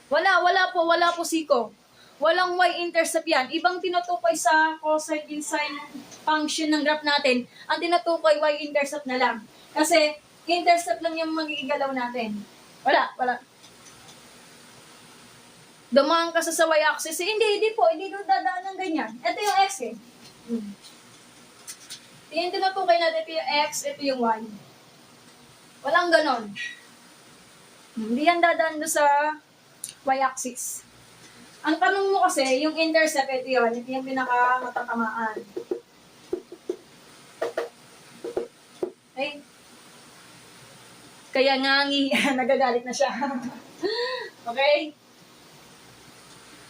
Wala po Siko. Walang y-intercept yan. Ibang tinutukoy sa cosine and sine function ng graph natin. Ang tinutukoy y-intercept na lang. Kasi intercept lang yung magigalaw natin. Wala. Dumaan ka sa y-axis. Hindi po. Hindi doon dadaan ng ganyan. Ito yung x Yung tinutukoy natin, ito yung x, ito yung y. Walang ganon. Hindi yan dadaan doon sa y-axis. Ang tanong mo kasi, yung intercept, ito yun. Ito yung pinaka-matatamaan. Okay? Kaya nga, nagagalit na siya. Okay?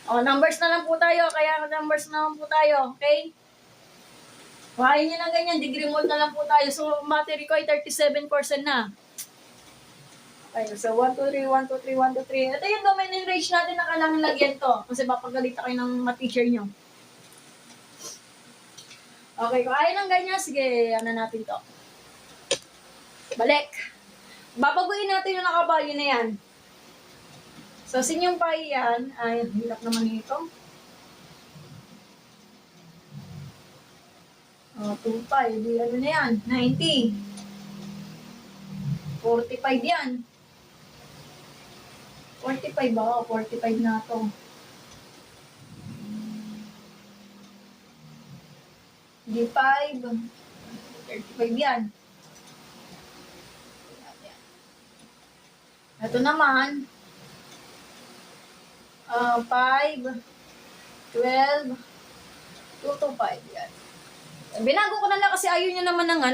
O, numbers na lang po tayo. Okay? Kuhain nyo na ganyan. Degree mode na lang po tayo. So, battery ko ay 37% na. Okay, so 1, 2, 3, 1, 2, 3, 1, 2, 3. Ito yung domain and range natin na kailangan lagyan to. Kasi papagalitan kayo ng teacher nyo. Okay, kuhain ng ganyan. Sige, ano natin to. Balik. Babaguhin natin yung nakabalyo na yan. So, sinyong pi yan. Ay, hirap naman ito. 2 pi. Di ano na yan? 90. 45 yan. 45 ba? 45 na to. D5. 35 yan. Ito naman, 5, 12, 2 to 5. Yan. Binago ko na lang kasi ayaw niya naman ng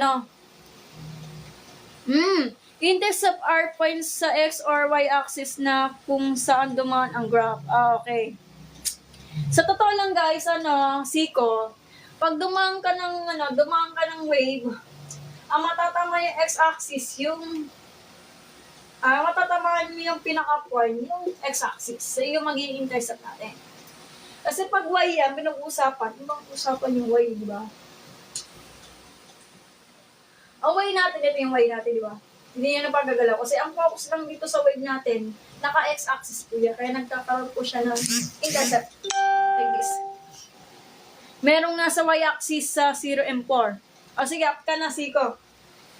intercept are points sa x or y axis na kung saan dumaan ang graph. Okay. Sa totoo lang guys, Siko, pag dumaan ka ng wave, ang matatama yung x-axis, yung matatamaan mo yung pinaka-point, yung x-axis. So, yung magiging intercept natin. Kasi pag y yan, pinag-uusapan, ibang usapan yung y, di ba? Ang y natin, ito yung y natin, di ba? Hindi yan napagagalaw. Kasi ang focus lang dito sa wave natin, naka-x-axis po yan. Kaya nagkakaroon po siya ng intercept. Like this. Merong nasa y-axis sa 0 and 4. O sige, up ka na, Siko.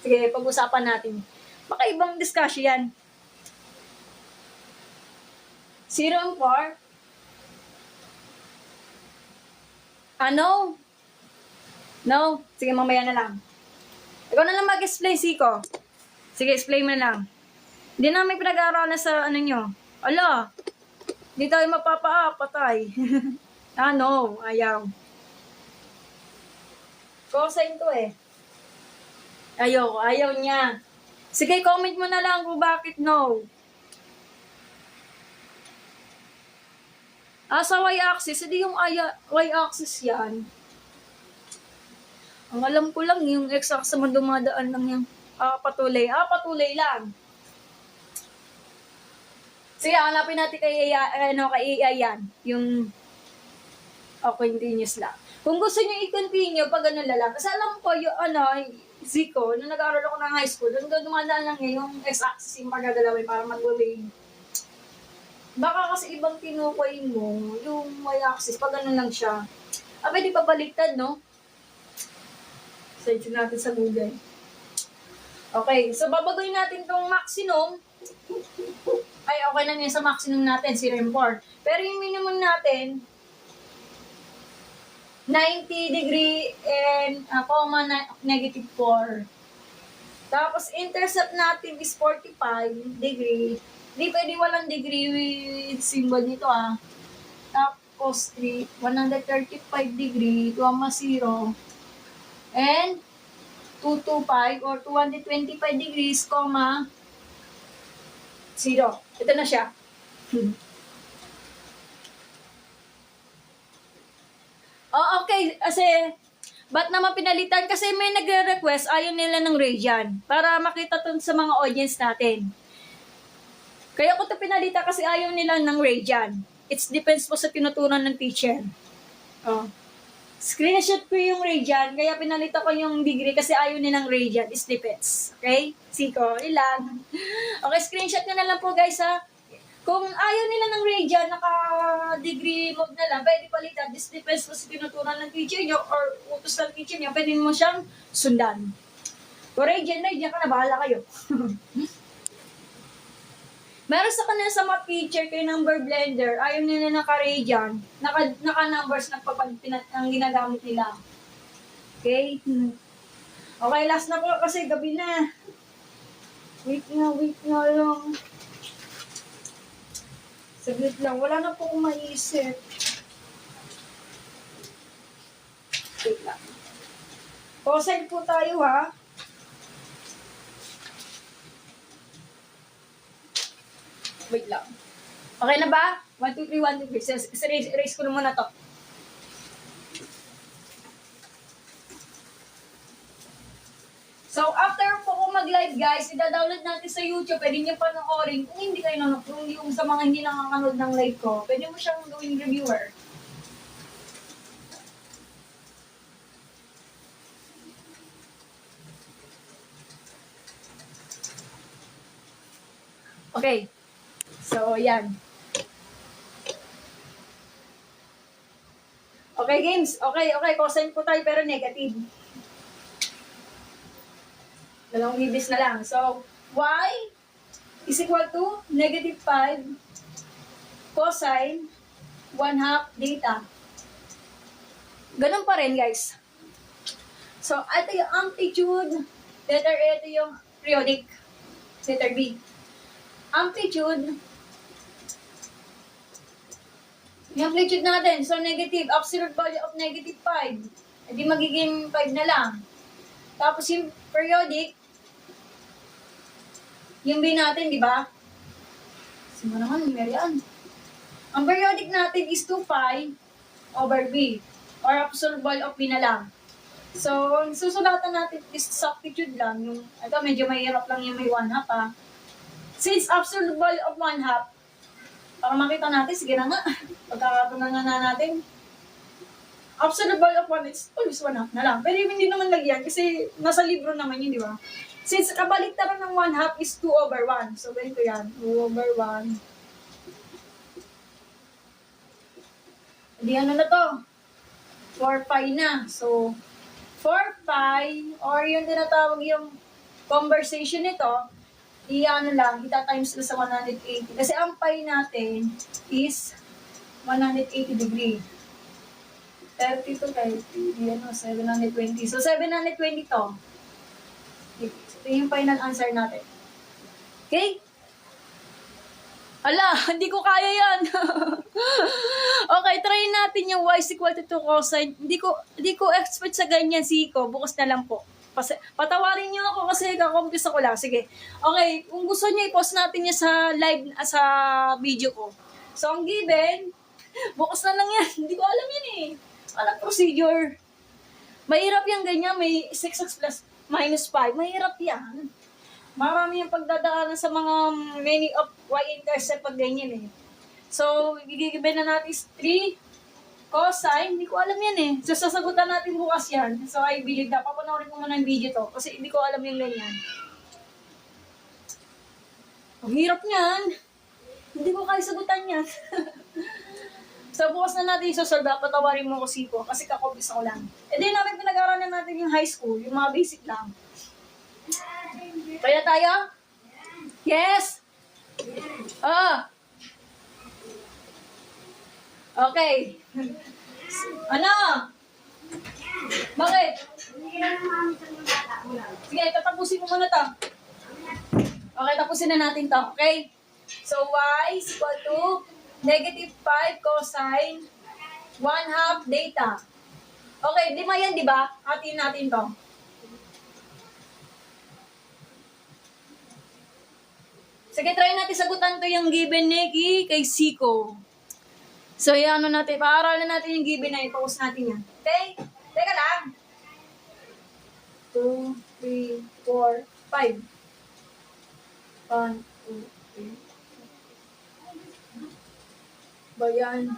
Sige, pag-usapan natin. Baka ibang discussion yan. 0 and 4? No. No. Sige, mamaya na lang. Ikaw na lang mag-explain, Siko. Sige, explain mo na lang. Hindi na may pinag-aaralan sa nyo. Ala, hindi tayo mapapapatay. No, ayaw. Cosine to Ayaw niya. Sige, comment mo na lang kung bakit no. Sa y-axis, hindi yung y-axis yan. Ang alam ko lang, yung x-axis mo dumadaan lang yung patuloy. Patuloy lang. Sige, hanapin natin kay AI yan. Yung continuous lang. Kung gusto nyo i-continue, pag lang. Kasi alam ko, yung Zico, nung nag-aaral ako ng high school, doon dumadaan lang yung x-axis yung pagkagalawin para mag-wave. Baka kasi ibang tinukoy mo, yung y-axis, pag ano lang siya. Pwede pa baliktad, no? Search natin sa Google. Okay, so babagoy natin tong maximum. Ay, okay na yun sa maximum natin, 0.4. Pero yung minimum natin, 90 degree and comma -4. Tapos intercept natin is 45 degree. Di pwede walang degree with symbol nito Tapos 135 degree, 0. And 225 or 225 degrees, 0. Ito na siya. Oh, okay. Kasi, ba't naman pinalitan? Kasi may nagre-request, ayaw nila ng radian. Para makita to sa mga audience natin. Kaya ko to pinalitan kasi ayaw nila ng radian. It depends po sa tinuturan ng teacher. Oh. Screenshot ko yung radian, kaya pinalitan ko yung degree kasi ayaw nilang radian. It depends. Okay? Siko, ilan. Okay, screenshot nyo na lang po guys Kung ayaw nila ng radian, naka-degree mode na lang, pwede palitan. This depends po sa tinuturan ng teacher nyo or utos ng teacher nyo, pwede mo siyang sundan. Kung radian ka na, bahala kayo. Meron sa kanila sa mga teacher kay number blender, ayaw nila naka-radian, naka-numbers ang ginagamit nila. Okay? Okay, last na po kasi gabi na. Wait na lang. Saglit lang. Wala na po akong maisip. Wait lang. Cosine po tayo Wait lang. Okay na ba? 1, 2, 3, 1, 2, 3. Erase ko na muna to. So, after po kung mag-live guys, ida-download natin sa YouTube. Pwede nyo panoorin. Kung hindi kayo yung sa mga hindi nakakanood ng live ko, pwede mo siyang gawing reviewer. Okay. So, yan. Okay, games. Okay. Cosine po tayo pero negative. Dalawang ibis na lang. So, y is equal to -5 cosine 1/2 theta. Ganun pa rin, guys. So, ito yung amplitude. Letter A, ito yung periodic. Letter B. Amplitude. Yung amplitude natin, so negative, absolute value of -5. Hindi magiging 5 na lang. Tapos yung periodic, yung B natin, di ba? Sino naman, yan. Ang periodic natin is 2 pi over B, or absolute value of B na lang. So, susulatan natin is substitute lang. Ito, medyo mahirap lang yung may 1/2 Since absolute value of 1/2, para makita natin, sige na nga. Pagkakatunan na natin. Absolute value of 1 is always 1/2 na lang. Pero hindi naman lagyan kasi nasa libro naman yun, di ba? Since kabaliktaran ng 1/2 is 2/1. So, ganito yan. 2/1. Hindi ano na to? 4 pi na. So, 4 pi, or yung tinatawag yung conversation nito, ita-times na sa 180. Kasi ang pi natin is 180 degree. 30 to 30, 720. So, 720 to. Okay. So, ito yung final answer natin. Okay? Ala, hindi ko kaya yan. Okay, try natin yung y is equal to 2 cosine. Hindi ko expert sa ganyan, Siko. Bukas na lang po. Patawarin niyo ako kasi kakumpisa ko lang. Sige. Okay, kung gusto niyo, i-post natin niya sa live, sa video ko. So, ang given, bukas na lang yan. Hindi ko alam yan Alam procedure. Mahirap yan ganyan. May 6x plus minus 5. Mahirap yan. Marami yung pagdadaanan sa mga meaning of y-intercept pag ganyan So, gigiven na natin is 3 cosine, hindi ko alam yan eh. So, sasagutan natin bukas yan. So, I believe na papanoorin ko muna yung video to kasi hindi ko alam yung ganyan. Ang hirap niyan. Hindi ko kaya sagutan yan. So, bukas na natin isosolve. Patawarin mo ko Siko kasi kakopis ako lang. E di namin pinag-aralan natin yung high school, yung mga basic lang. Kaya tayo? Yes? Ah. Okay. Ano? Bakit? Sige, tatapusin mo muna to. Okay, tapusin na natin to. Okay? So, y is equal to negative 5 cosine 1/2 data. Okay, lima yan, di ba? Hatiin natin to. Sige, try natin sagutan to yung given ni kay Siko. So, yan, ano natin, paaralan natin yung given na i-post natin yan. Okay? Teka lang. 2, 3, 4, 5. 1, 2, 3. Ba yan?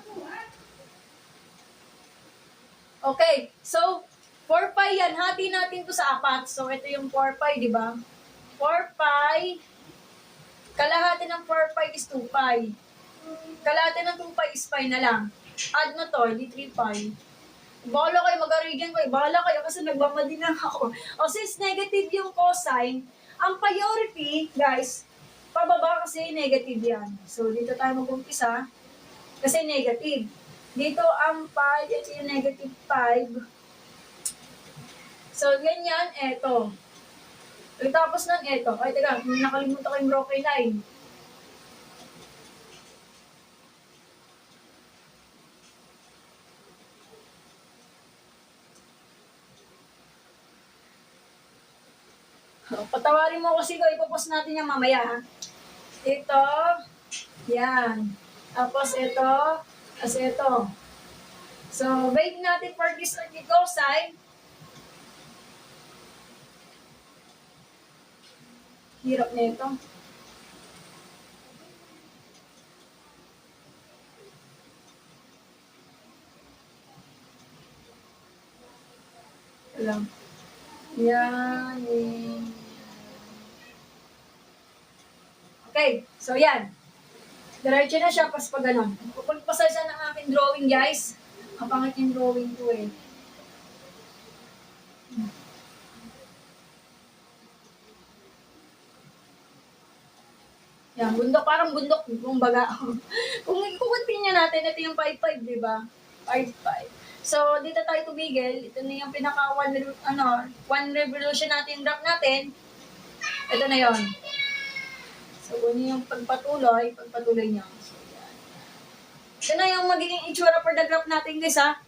Okay. So, 4 pi yan. Hati natin to sa apat. So, ito yung 4 pi, di ba? 4 pi. Kalahati ng 4 pi is 2 pi. Kalahati ng 2 pi is pi na lang. Add mo to, di 3 pi. Bahala kayo, mag-arigan kayo. Bahala kayo kasi nagmamali na ako. O since negative yung cosine, ang priority, guys, pababa kasi negative yan. So, dito tayo mag-umpisa. Kasi negative. Dito ang pi, ito yung negative 5. So, ganyan, eto. Tapos nun, eto. Ay, teka, nakalimutan ko yung broken line. Patawarin mo kasi ko, ipopost natin yung mamaya, ha? Ito, yan. Tapos ito, tapos ito. So, wait natin for this cosine. Hirap na ito. Alam. Yan. Okay, so yan. Diretso na siya, pas pa ganon. Pagpasasya ng aking drawing, guys. Ang pangit yung drawing ko eh. Yan, bundok, parang bundok, kumbaga. Kung continue natin, ito yung 5-5, di ba? 5-5. So, dito tayo tumigil. Ito na yung pinaka one revolution natin, drop natin. Ito na yon. So, ano yung pagpatuloy niya. So, yan. Ito na yung magiging itsura for the graph natin, guys, ha?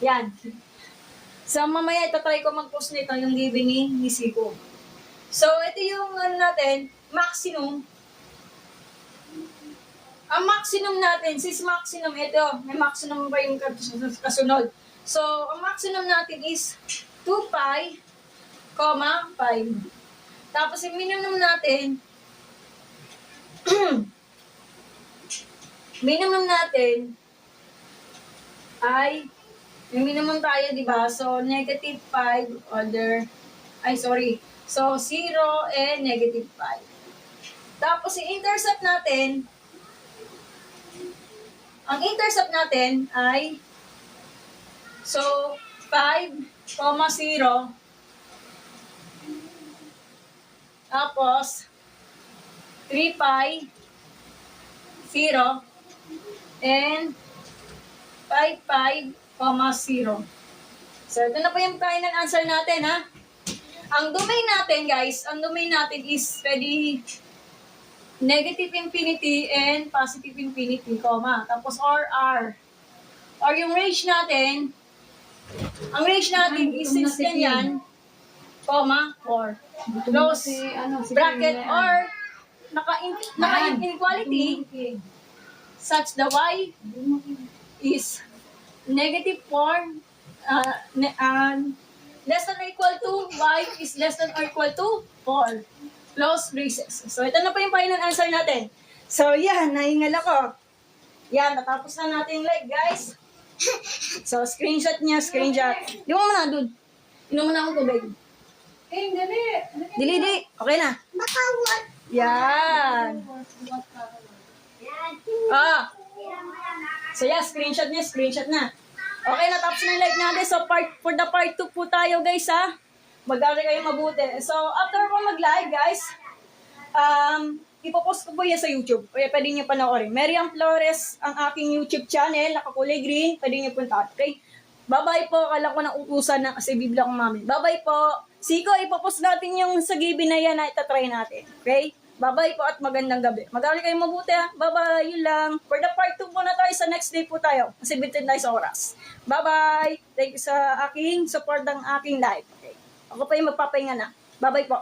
Yan. So, mamaya, itatry ko mag-post nito yung giving ni Siko. So, ito yung, natin, maximum. Ang maximum natin, since maximum, ito, may maximum pa yung kasunod. So, ang maximum natin is 2 pi, 5. Tapos, yung minimum natin, minimum natin ay, yung minimum tayo, di ba? So, negative 5 So, 0 and negative 5. Tapos, yung intercept natin, ang intercept natin ay, so, 5, 0. Tapos, 3 pi, 0, and 5 pi, 0. So, ito na po yung final answer natin, ha? Ang domain natin, guys, is pwede negative infinity and positive infinity, tapos or R. Or yung range natin, ang range natin is ganyan, 4. Close bracket or naka-inequality such the y is negative 4 less than or equal to y is less than or equal to 4. Close braces. So, ito na po yung final answer natin. So, yan, nahingal ako. Yan, natapos na natin yung live, guys. So, screenshot niya, screenshot. Di mo muna, dude. Inom muna akong tubig. Dili. Okay na. Yan. Ah. So, yeah, screenshot niya, screenshot na. Okay na, tapos na yung live natin. So, for the part 2 po tayo, guys, ha? Mag-aaral kayo mabuti. So, after po mag-live, guys, ipopost ko po yan sa YouTube. Kaya pwede nyo panoorin. Meriam Flores, ang aking YouTube channel, nakakulay green, pwede nyo punta. Okay? Bye-bye po. Kala ko na utusan na kasi bibla kong mami. Bye-bye po. Siko, ipopost natin yung sa GB na yan na itatry natin. Okay? Bye-bye po at magandang gabi. Mag-aaral kayo mabuti, ha? Bye-bye. Yun lang. For the part 2 po na tayo, sa next day po tayo. Kasi bitin tayo sa oras. Bye-bye. Thank you sa aking support ng aking live. Okay? Ako pa yung magpapahinga na. Bye-bye po.